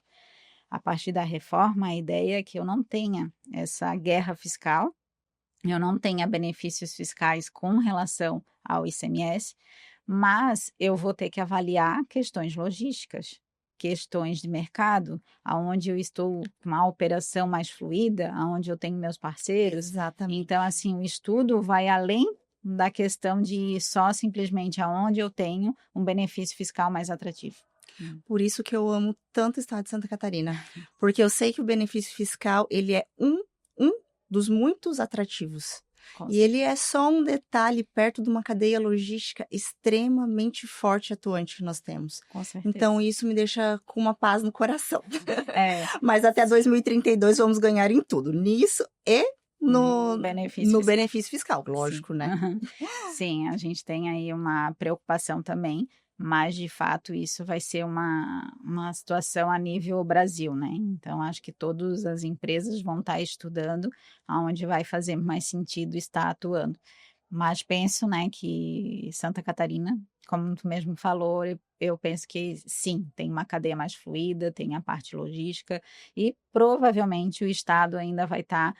A partir da reforma, a ideia é que eu não tenha essa guerra fiscal, eu não tenha benefícios fiscais com relação ao ICMS, mas eu vou ter que avaliar questões logísticas, questões de mercado, aonde eu estou com uma operação mais fluida, aonde eu tenho meus parceiros. Exatamente. Então, assim, o estudo vai além da questão de só simplesmente aonde eu tenho um benefício fiscal mais atrativo. Por isso que eu amo tanto o estado de Santa Catarina, porque eu sei que o benefício fiscal, ele é um dos muitos atrativos. E ele é só um detalhe perto de uma cadeia logística extremamente forte e atuante que nós temos. Com certeza. Então, isso me deixa com uma paz no coração. É. Mas até 2032 vamos ganhar em tudo, nisso e no benefício fiscal, lógico, Sim. né? Uhum. Sim, a gente tem aí uma preocupação também, mas de fato isso vai ser uma situação a nível Brasil, né? Então acho que todas as empresas vão estar estudando aonde vai fazer mais sentido estar atuando. Mas penso, né, que Santa Catarina, como tu mesmo falou, eu penso que sim, tem uma cadeia mais fluida, tem a parte logística e provavelmente o Estado ainda vai estar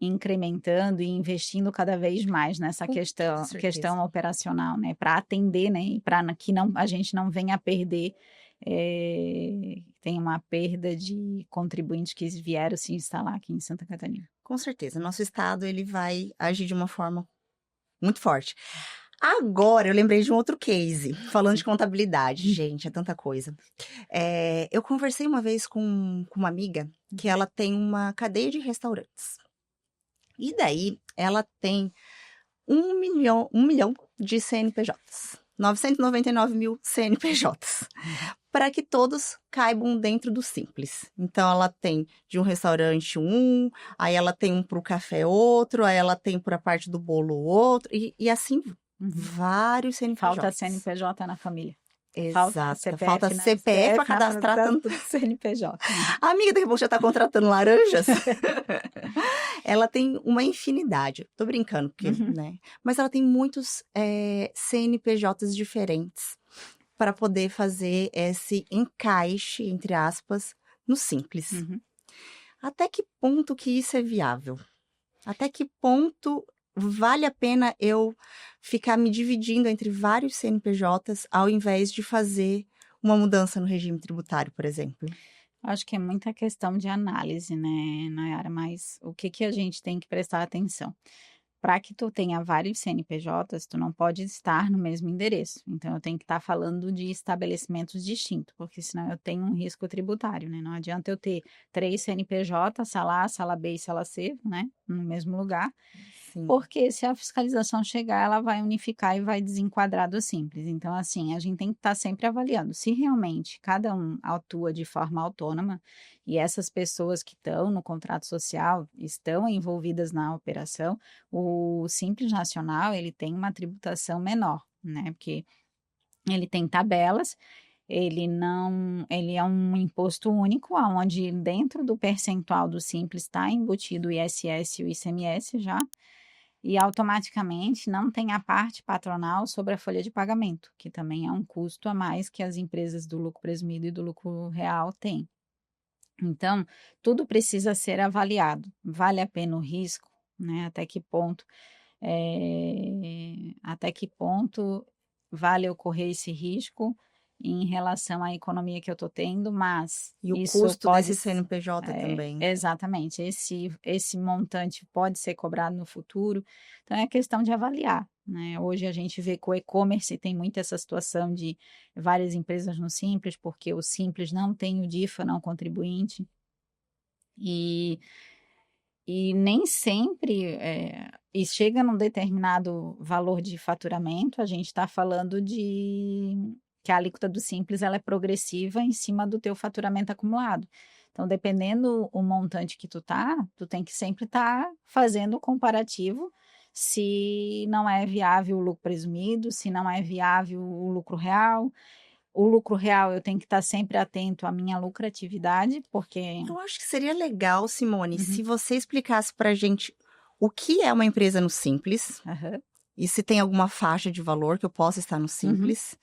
incrementando e investindo cada vez mais nessa questão operacional, né, para atender, né, e para que a gente não venha a perder, tem uma perda de contribuintes que vieram se instalar aqui em Santa Catarina. Com certeza, nosso estado ele vai agir de uma forma muito forte. Agora, eu lembrei de um outro case, falando de contabilidade. Gente, é tanta coisa. Eu conversei uma vez com uma amiga que ela tem uma cadeia de restaurantes. E daí, ela tem 1 milhão de CNPJs. 999 mil CNPJs. Para que todos caibam dentro do Simples. Então, ela tem de um restaurante aí ela tem um para o café outro, aí ela tem para a parte do bolo outro, e assim, vários CNPJs. Falta CNPJ na família. Exato, falta CPF para cadastrar tanto CNPJ. A amiga daqui a pouco já está contratando laranjas. Ela tem uma infinidade. Tô brincando, porque, né? Mas ela tem muitos CNPJs diferentes para poder fazer esse encaixe, entre aspas, no Simples. Até que ponto que isso é viável? Até que ponto vale a pena eu ficar me dividindo entre vários CNPJs, ao invés de fazer uma mudança no regime tributário, por exemplo? Acho que é muita questão de análise, né, Nayara, mas o que que a gente tem que prestar atenção? Para que tu tenha vários CNPJs, tu não pode estar no mesmo endereço. Então, eu tenho que estar falando de estabelecimentos distintos, porque senão eu tenho um risco tributário, né? Não adianta eu ter 3 CNPJs, sala A, sala B e sala C, né, no mesmo lugar, Sim. porque se a fiscalização chegar, ela vai unificar e vai desenquadrar do Simples. Então, assim, a gente tem que estar sempre avaliando. Se realmente cada um atua de forma autônoma e essas pessoas que estão no contrato social estão envolvidas na operação, o Simples Nacional, ele tem uma tributação menor, né? Porque ele tem tabelas, ele é um imposto único, aonde dentro do percentual do Simples está embutido o ISS e o ICMS já, e automaticamente não tem a parte patronal sobre a folha de pagamento, que também é um custo a mais que as empresas do lucro presumido e do lucro real têm. Então, tudo precisa ser avaliado. Vale a pena o risco, né? Até que ponto vale ocorrer esse risco em relação à economia que eu estou tendo, mas E o isso custo pode desse CNPJ também. exatamente, esse montante pode ser cobrado no futuro, então é questão de avaliar, né? Hoje a gente vê que o e-commerce tem muito essa situação de várias empresas no Simples, porque o Simples não tem o DIFA não contribuinte, e nem sempre, e chega num determinado valor de faturamento, a gente está falando de que a alíquota do Simples ela é progressiva em cima do teu faturamento acumulado. Então, dependendo o montante que tu tem que sempre estar fazendo o comparativo se não é viável o lucro presumido, se não é viável o lucro real. O lucro real eu tenho que estar sempre atento à minha lucratividade, porque... Eu acho que seria legal, Simone, se Uhum, você explicasse pra gente o que é uma empresa no Simples aham, e se tem alguma faixa de valor que eu possa estar no uhum. Simples.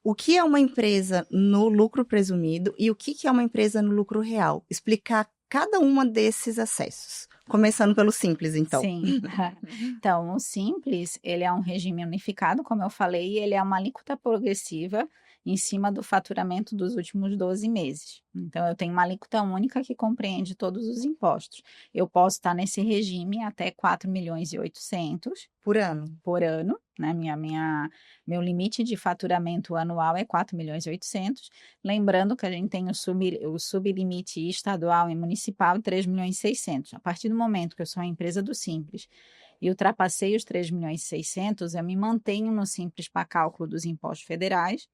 O que é uma empresa no lucro presumido e o que é uma empresa no lucro real? Explicar cada uma desses acessos. Começando pelo Simples, então. Sim. Então, o Simples, ele é um regime unificado, como eu falei, ele é uma alíquota progressiva em cima do faturamento dos últimos 12 meses. Então, eu tenho uma alíquota única que compreende todos os impostos. Eu posso estar nesse regime até 4.800.000 Por ano. por ano, né? Meu limite de faturamento anual é 4.800.000. Lembrando que a gente tem o sublimite estadual e municipal 3.600.000. A partir do momento que eu sou uma empresa do Simples e ultrapassei os 3.600.000, eu me mantenho no Simples para cálculo dos impostos federais,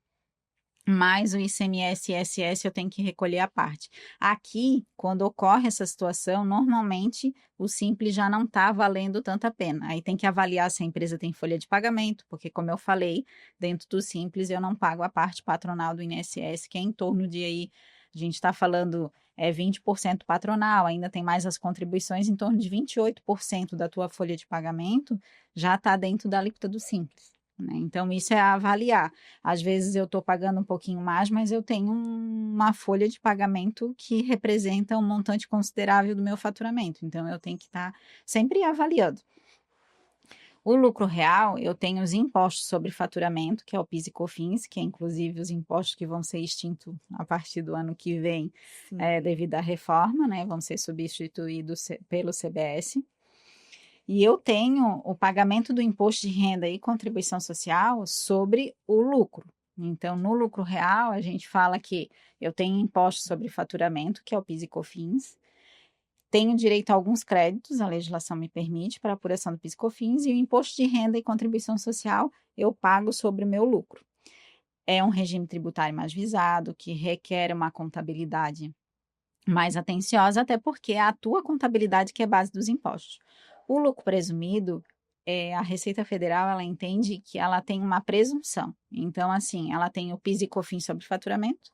mais o ICMS e ISS eu tenho que recolher à parte. Aqui, quando ocorre essa situação, normalmente o Simples já não está valendo tanta pena. Aí tem que avaliar se a empresa tem folha de pagamento, porque, como eu falei, dentro do Simples eu não pago a parte patronal do INSS, que é em torno de aí, a gente está falando 20% patronal, ainda tem mais as contribuições, em torno de 28% da tua folha de pagamento já está dentro da alíquota do Simples, né? Então, isso é avaliar. Às vezes eu estou pagando um pouquinho mais, mas eu tenho uma folha de pagamento que representa um montante considerável do meu faturamento. Então, eu tenho que estar sempre avaliando. O lucro real, eu tenho os impostos sobre faturamento, que é o PIS e COFINS, que é inclusive os impostos que vão ser extintos a partir do ano que vem, Sim. devido à reforma, né? Vão ser substituídos pelo CBS. E eu tenho o pagamento do imposto de renda e contribuição social sobre o lucro. Então, no lucro real, a gente fala que eu tenho imposto sobre faturamento, que é o PIS e COFINS, tenho direito a alguns créditos, a legislação me permite, para apuração do PIS e COFINS, e o imposto de renda e contribuição social eu pago sobre o meu lucro. É um regime tributário mais visado, que requer uma contabilidade mais atenciosa, até porque é a tua contabilidade que é base dos impostos. O lucro presumido, a Receita Federal, ela entende que ela tem uma presunção. Então, assim, ela tem o PIS e COFINS sobre faturamento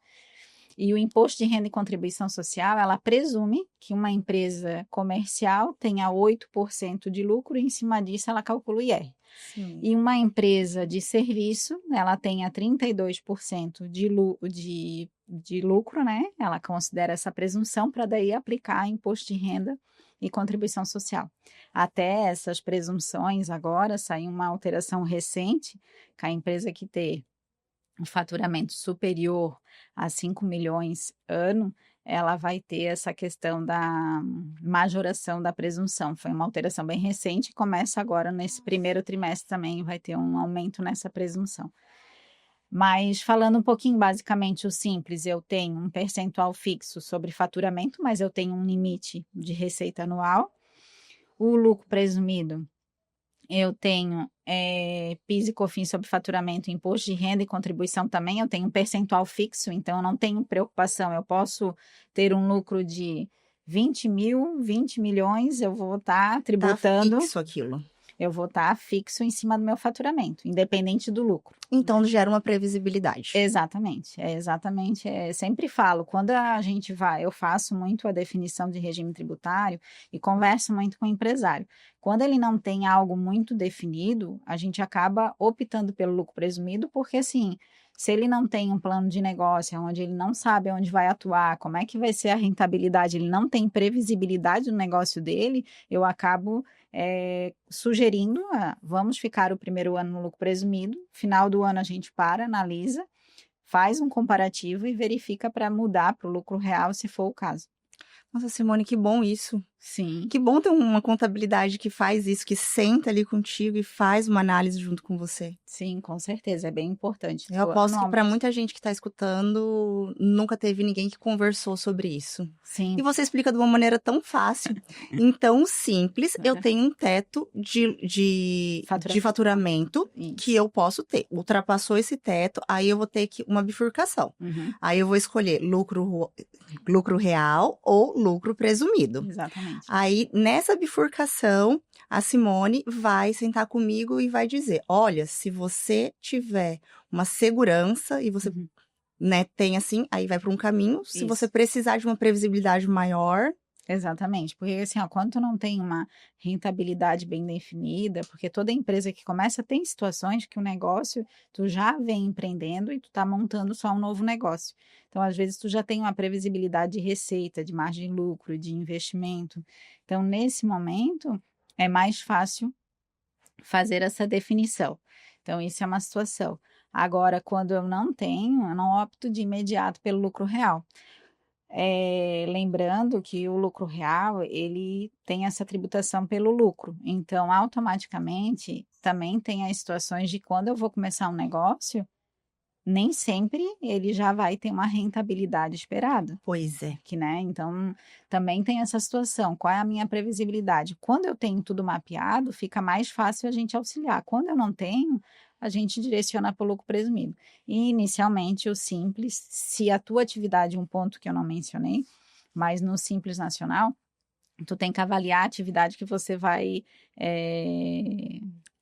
e o Imposto de Renda e Contribuição Social, ela presume que uma empresa comercial tenha 8% de lucro e, em cima disso, ela calcula o IR. Sim. E uma empresa de serviço, ela tenha 32% de lucro, né? Ela considera essa presunção para daí aplicar imposto de renda e contribuição social. Até essas presunções agora, saiu uma alteração recente, que a empresa que ter um faturamento superior a 5 milhões ano, ela vai ter essa questão da majoração da presunção. Foi uma alteração bem recente, começa agora nesse primeiro trimestre também, vai ter um aumento nessa presunção. Mas falando um pouquinho, basicamente, o simples, eu tenho um percentual fixo sobre faturamento, mas eu tenho um limite de receita anual. O lucro presumido, eu tenho PIS e COFINS sobre faturamento, imposto de renda e contribuição também. Eu tenho um percentual fixo, então eu não tenho preocupação. Eu posso ter um lucro de 20 mil, 20 milhões, eu vou estar tributando. Tá fixo aquilo. Eu vou estar fixo em cima do meu faturamento, independente do lucro. Então gera uma previsibilidade. Exatamente, sempre falo, quando a gente vai, eu faço muito a definição de regime tributário e converso muito com o empresário. Quando ele não tem algo muito definido, a gente acaba optando pelo lucro presumido, porque assim, se ele não tem um plano de negócio, onde ele não sabe onde vai atuar, como é que vai ser a rentabilidade, ele não tem previsibilidade no negócio dele, eu acabo sugerindo, vamos ficar o primeiro ano no lucro presumido, final do ano a gente analisa, faz um comparativo e verifica para mudar para o lucro real, se for o caso. Nossa, Simone, que bom isso. Sim. Que bom ter uma contabilidade que faz isso, que senta ali contigo e faz uma análise junto com você. Sim, com certeza, é bem importante. Eu aposto que para muita gente que está escutando, nunca teve ninguém que conversou sobre isso. Sim. E você explica de uma maneira tão fácil, tão simples. Eu tenho um teto de faturamento que eu posso ter. Ultrapassou esse teto, aí eu vou ter uma bifurcação. Uhum. Aí eu vou escolher lucro real ou lucro presumido. Exatamente. Aí, nessa bifurcação, a Simone vai sentar comigo e vai dizer, olha, se você tiver uma segurança e você tem assim, aí vai para um caminho. Se você precisar de uma previsibilidade maior... Exatamente, porque assim, quando tu não tem uma rentabilidade bem definida, porque toda empresa que começa tem situações que o negócio, tu já vem empreendendo e tu tá montando só um novo negócio. Então, às vezes, tu já tem uma previsibilidade de receita, de margem de lucro, de investimento. Então, nesse momento, é mais fácil fazer essa definição. Então, isso é uma situação. Agora, quando eu não tenho, eu não opto de imediato pelo lucro real. Lembrando que o lucro real, ele tem essa tributação pelo lucro. Então, automaticamente, também tem as situações de quando eu vou começar um negócio, nem sempre ele já vai ter uma rentabilidade esperada. Pois é. Né? Então, também tem essa situação. Qual é a minha previsibilidade? Quando eu tenho tudo mapeado, fica mais fácil a gente auxiliar. Quando eu não tenho, a gente direciona para o lucro presumido. E, inicialmente, o Simples, se a tua atividade, um ponto que eu não mencionei, mas no Simples Nacional, tu tem que avaliar a atividade que você vai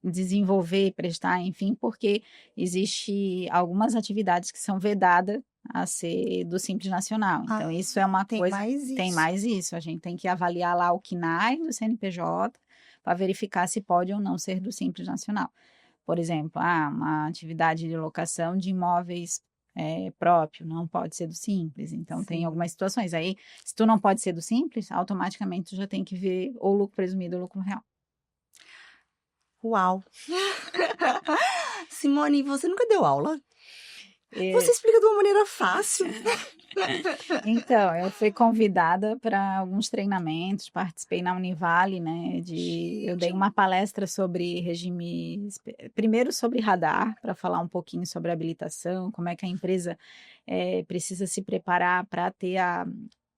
desenvolver, prestar, enfim, porque existe algumas atividades que são vedadas a ser do Simples Nacional. Então, isso é uma coisa... Tem mais isso. A gente tem que avaliar lá o CNAE do CNPJ para verificar se pode ou não ser do Simples Nacional. Por exemplo, uma atividade de locação de imóveis próprio, não pode ser do Simples. Então, tem algumas situações. Aí, se tu não pode ser do Simples, automaticamente tu já tem que ver ou lucro presumido ou lucro real. Uau! Simone, você nunca deu aula? Você explica de uma maneira fácil. Então, eu fui convidada para alguns treinamentos, participei na Univale, né? Eu dei uma palestra sobre regime, primeiro sobre radar, para falar um pouquinho sobre habilitação, como é que a empresa precisa se preparar para ter a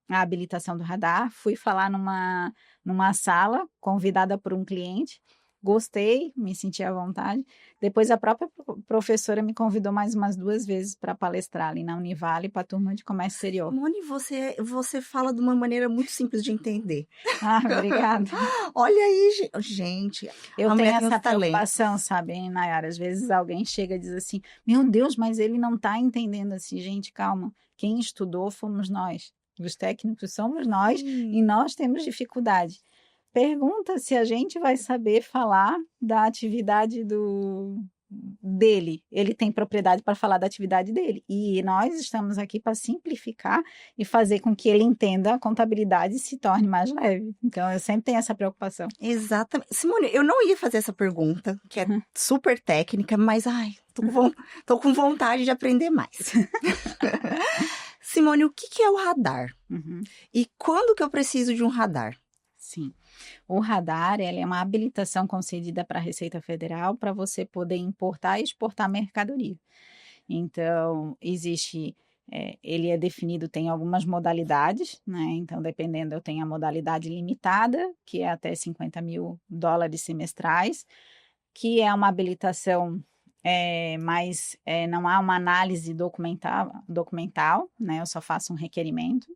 habilitação do radar. Fui falar numa sala, convidada por um cliente. Gostei, me senti à vontade. Depois a própria professora me convidou mais umas 2 vezes para palestrar ali na Univale para a turma de comércio exterior. Simone, você fala de uma maneira muito simples de entender. Obrigada. Olha aí, gente. Eu tenho essa preocupação, sabe, Nayara? Às vezes alguém chega e diz assim, meu Deus, mas ele não está entendendo assim. Gente, calma. Quem estudou fomos nós. Os técnicos somos nós e nós temos dificuldade. Pergunta se a gente vai saber falar da atividade do dele, ele tem propriedade para falar da atividade dele. E nós estamos aqui para simplificar e fazer com que ele entenda a contabilidade e se torne mais leve. Então, eu sempre tenho essa preocupação. Exatamente. Simone, eu não ia fazer essa pergunta, que é super técnica, mas ai, tô com vontade de aprender mais. Simone, o que é o radar? E quando que eu preciso de um radar? Sim. O radar, ela é uma habilitação concedida para a Receita Federal para você poder importar e exportar mercadoria. Então, ele é definido, tem algumas modalidades, né? Então, dependendo, eu tenho a modalidade limitada, que é até $50 mil semestrais, que é uma habilitação, mas não há uma análise documental, né? Eu só faço um requerimento.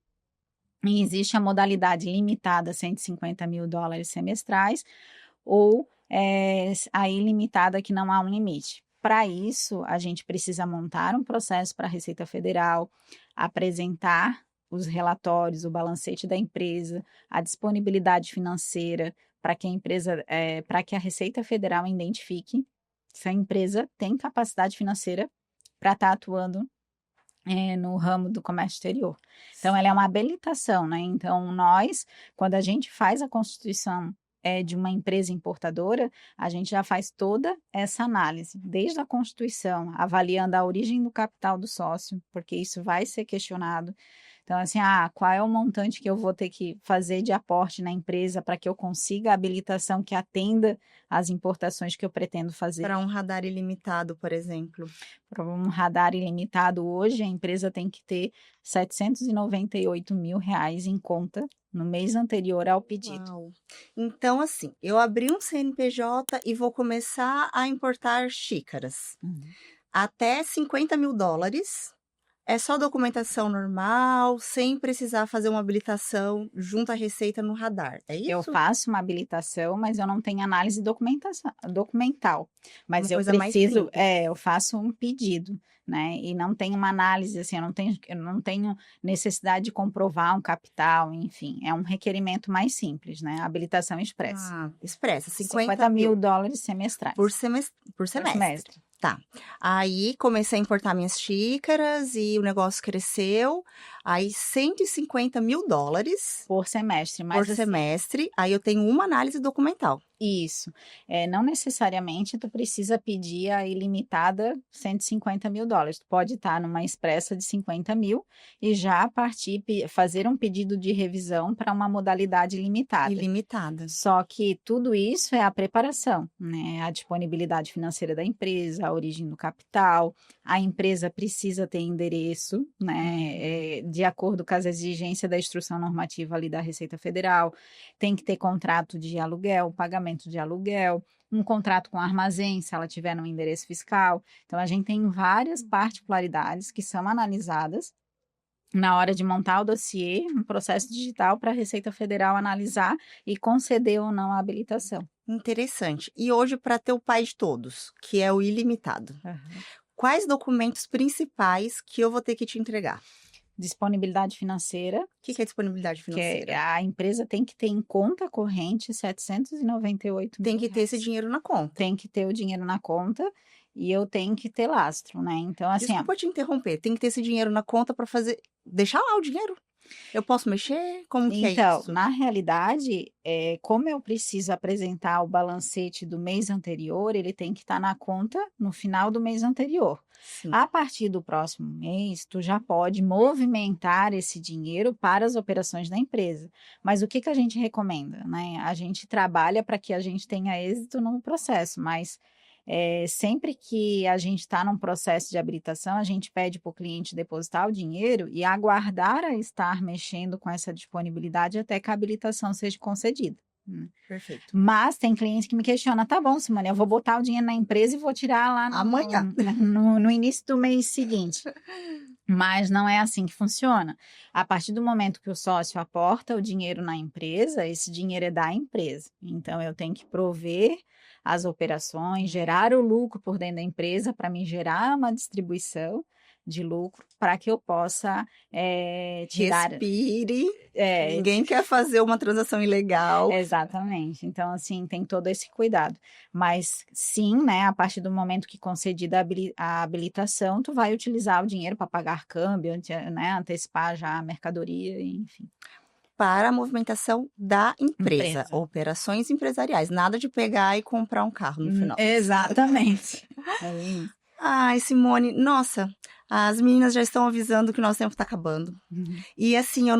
E existe a modalidade limitada, $150 mil semestrais, ou a ilimitada, que não há um limite. Para isso, a gente precisa montar um processo para a Receita Federal, apresentar os relatórios, o balancete da empresa, a disponibilidade financeira, para que para que a Receita Federal identifique se a empresa tem capacidade financeira para estar atuando no ramo do comércio exterior. Então, ela é uma habilitação, né? Então, quando a gente faz a constituição de uma empresa importadora, a gente já faz toda essa análise, desde a constituição, avaliando a origem do capital do sócio, porque isso vai ser questionado. Então, assim, qual é o montante que eu vou ter que fazer de aporte na empresa para que eu consiga a habilitação que atenda às importações que eu pretendo fazer? Para um radar ilimitado, por exemplo. Para um radar ilimitado hoje, a empresa tem que ter R$798 mil em conta no mês anterior ao pedido. Uau. Então, assim, eu abri um CNPJ e vou começar a importar xícaras. Até $50 mil. É só documentação normal, sem precisar fazer uma habilitação junto à Receita no radar, é isso? Eu faço uma habilitação, mas eu não tenho análise documental. Mas Uma coisa mais simples. eu faço um pedido, né? E não tenho uma análise, assim, eu não tenho necessidade de comprovar um capital, enfim. É um requerimento mais simples, né? Habilitação expressa. Expressa, $50 mil semestrais. Por semestre. Tá. Aí comecei a importar minhas xícaras e o negócio cresceu. Aí $150 mil por semestre. Mas, por semestre. Aí eu tenho uma análise documental. Isso. Não necessariamente tu precisa pedir a ilimitada $150 mil. Tu pode estar numa expressa de 50 mil e já fazer um pedido de revisão para uma modalidade limitada. Ilimitada. Só que tudo isso é a preparação, né? A disponibilidade financeira da empresa, a origem do capital, a empresa precisa ter endereço, né? De acordo com as exigências da instrução normativa ali da Receita Federal, tem que ter contrato de aluguel, pagamento de aluguel, um contrato com armazém, se ela tiver no endereço fiscal. Então, a gente tem várias particularidades que são analisadas na hora de montar o dossiê, um processo digital para a Receita Federal analisar e conceder ou não a habilitação. Interessante. E hoje, para ter o pai de todos, que é o ilimitado, quais documentos principais que eu vou ter que te entregar? Disponibilidade financeira. O que é disponibilidade financeira? A empresa tem que ter em conta corrente R$798 mil. Tem que ter esse dinheiro na conta. Tem que ter o dinheiro na conta e eu tenho que ter lastro, né? Então, assim... Desculpa te interromper. Tem que ter esse dinheiro na conta para deixar lá o dinheiro. Eu posso mexer? Como que é isso? Então, na realidade, como eu preciso apresentar o balancete do mês anterior, ele tem que estar na conta no final do mês anterior. Sim. A partir do próximo mês, tu já pode movimentar esse dinheiro para as operações da empresa. Mas o que a gente recomenda, né? A gente trabalha para que a gente tenha êxito no processo, mas sempre que a gente está num processo de habilitação, a gente pede para o cliente depositar o dinheiro e aguardar a estar mexendo com essa disponibilidade até que a habilitação seja concedida. Perfeito. Mas tem cliente que me questiona, tá bom, Simone, eu vou botar o dinheiro na empresa e vou tirar lá amanhã, no início do mês seguinte. Mas não é assim que funciona. A partir do momento que o sócio aporta o dinheiro na empresa, esse dinheiro é da empresa. Então, eu tenho que prover as operações, gerar o lucro por dentro da empresa para me gerar uma distribuição, de lucro para que eu possa tirar. Respire. Ninguém quer fazer uma transação ilegal. Exatamente. Então, assim, tem todo esse cuidado. Mas sim, né, a partir do momento que concedida a habilitação, tu vai utilizar o dinheiro para pagar câmbio, né, antecipar já a mercadoria, enfim. Para a movimentação da empresa, Empresa. operações empresariais, nada de pegar e comprar um carro no final. Exatamente. É isso. Ai, Simone, nossa, as meninas já estão avisando que o nosso tempo está acabando. E assim, eu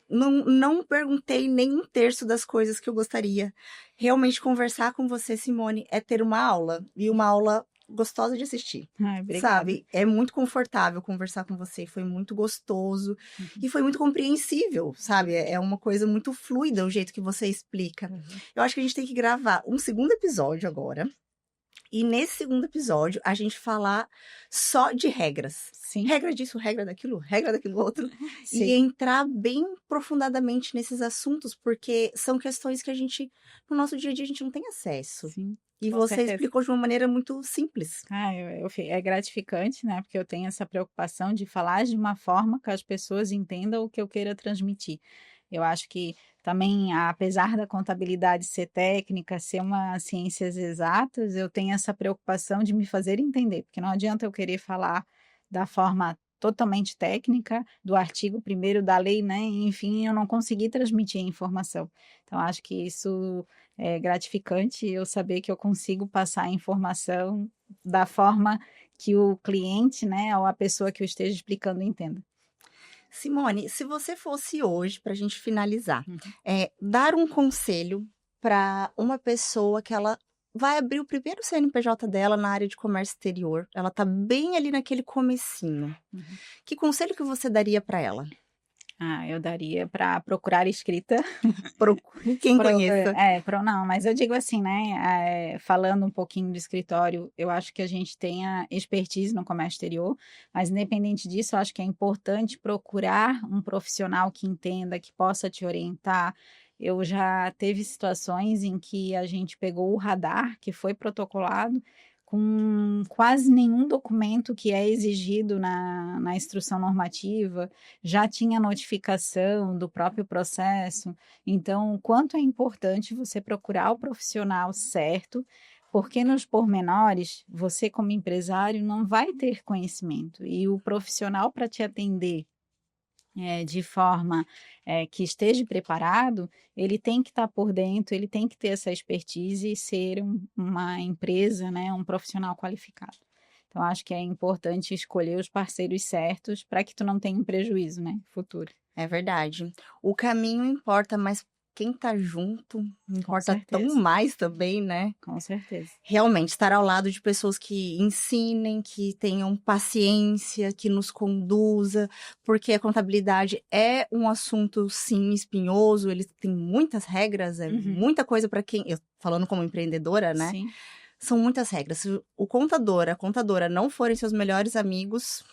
não perguntei nem um terço das coisas que eu gostaria. Realmente conversar com você, Simone, é ter uma aula. E uma aula gostosa de assistir. Ai, obrigada. Sabe? É muito confortável conversar com você. Foi muito gostoso. E foi muito compreensível, sabe? É uma coisa muito fluida o jeito que você explica. Eu acho que a gente tem que gravar um segundo episódio agora. E nesse segundo episódio, a gente falar só de regras. Sim. Regra disso, regra daquilo outro. Sim. E entrar bem profundamente nesses assuntos, porque são questões que a gente, no nosso dia a dia, a gente não tem acesso. Sim. E Com você certeza. explicou de uma maneira muito simples. É gratificante, né? Porque eu tenho essa preocupação de falar de uma forma que as pessoas entendam o que eu queira transmitir. Eu acho que também, apesar da contabilidade ser técnica, ser uma ciências exatas, eu tenho essa preocupação de me fazer entender, porque não adianta eu querer falar da forma totalmente técnica do artigo 1º da lei, né? Enfim, eu não consegui transmitir a informação. Então, acho que isso é gratificante, eu saber que eu consigo passar a informação da forma que o cliente, né, ou a pessoa que eu esteja explicando entenda. Simone, se você fosse hoje, para a gente finalizar, dar um conselho para uma pessoa que ela vai abrir o primeiro CNPJ dela na área de comércio exterior, ela tá bem ali naquele comecinho. Que conselho que você daria para ela? Eu daria para procurar escrita. Procure quem conheça. Não, mas eu digo assim, né? Falando um pouquinho do escritório, eu acho que a gente tem a expertise no comércio exterior, mas independente disso, eu acho que é importante procurar um profissional que entenda, que possa te orientar. Eu já teve situações em que a gente pegou o radar, que foi protocolado, com quase nenhum documento que é exigido na instrução normativa, já tinha notificação do próprio processo. Então, o quanto é importante você procurar o profissional certo, porque nos pormenores, você como empresário não vai ter conhecimento, e o profissional para te atender de forma que esteja preparado, ele tem que estar por dentro, ele tem que ter essa expertise e ser uma empresa, né, um profissional qualificado. Então, acho que é importante escolher os parceiros certos para que tu não tenha um prejuízo, né, futuro. É verdade. O caminho importa, mas quem tá junto importa tão mais também, né? Com certeza. Realmente, estar ao lado de pessoas que ensinem, que tenham paciência, que nos conduza, porque a contabilidade é um assunto, sim, espinhoso, ele tem muitas regras, muita coisa para quem... Eu falando como empreendedora, né? Sim. São muitas regras. Se a contadora não forem seus melhores amigos...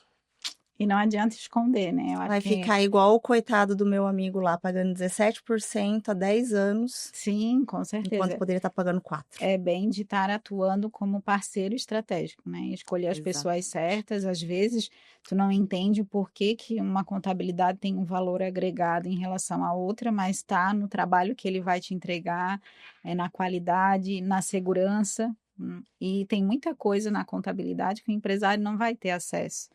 E não adianta esconder, né? Vai ficar igual o coitado do meu amigo lá, pagando 17% há 10 anos. Sim, com certeza. Enquanto poderia estar pagando 4%. É bem de estar atuando como parceiro estratégico, né? Escolher as pessoas certas. Às vezes, tu não entende o porquê que uma contabilidade tem um valor agregado em relação à outra, mas está no trabalho que ele vai te entregar, na qualidade, na segurança. E tem muita coisa na contabilidade que o empresário não vai ter acesso.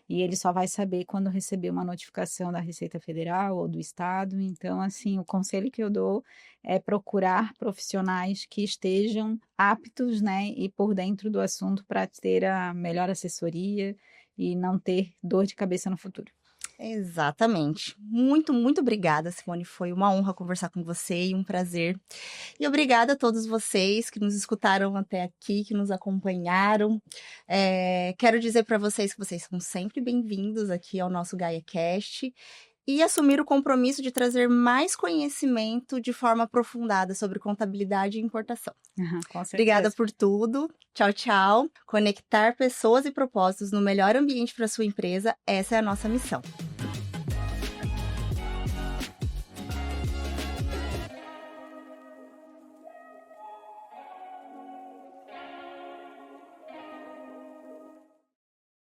E ele só vai saber quando receber uma notificação da Receita Federal ou do Estado. Então, assim, o conselho que eu dou é procurar profissionais que estejam aptos, né, e por dentro do assunto para ter a melhor assessoria e não ter dor de cabeça no futuro. Exatamente. Muito, muito obrigada, Simone. Foi uma honra conversar com você e um prazer. E obrigada a todos vocês que nos escutaram até aqui, que nos acompanharam. Quero dizer para vocês que vocês são sempre bem-vindos aqui ao nosso GaiaCast e assumir o compromisso de trazer mais conhecimento de forma aprofundada sobre contabilidade e importação. Com certeza. Obrigada por tudo. Tchau, tchau. Conectar pessoas e propósitos no melhor ambiente para sua empresa, essa é a nossa missão.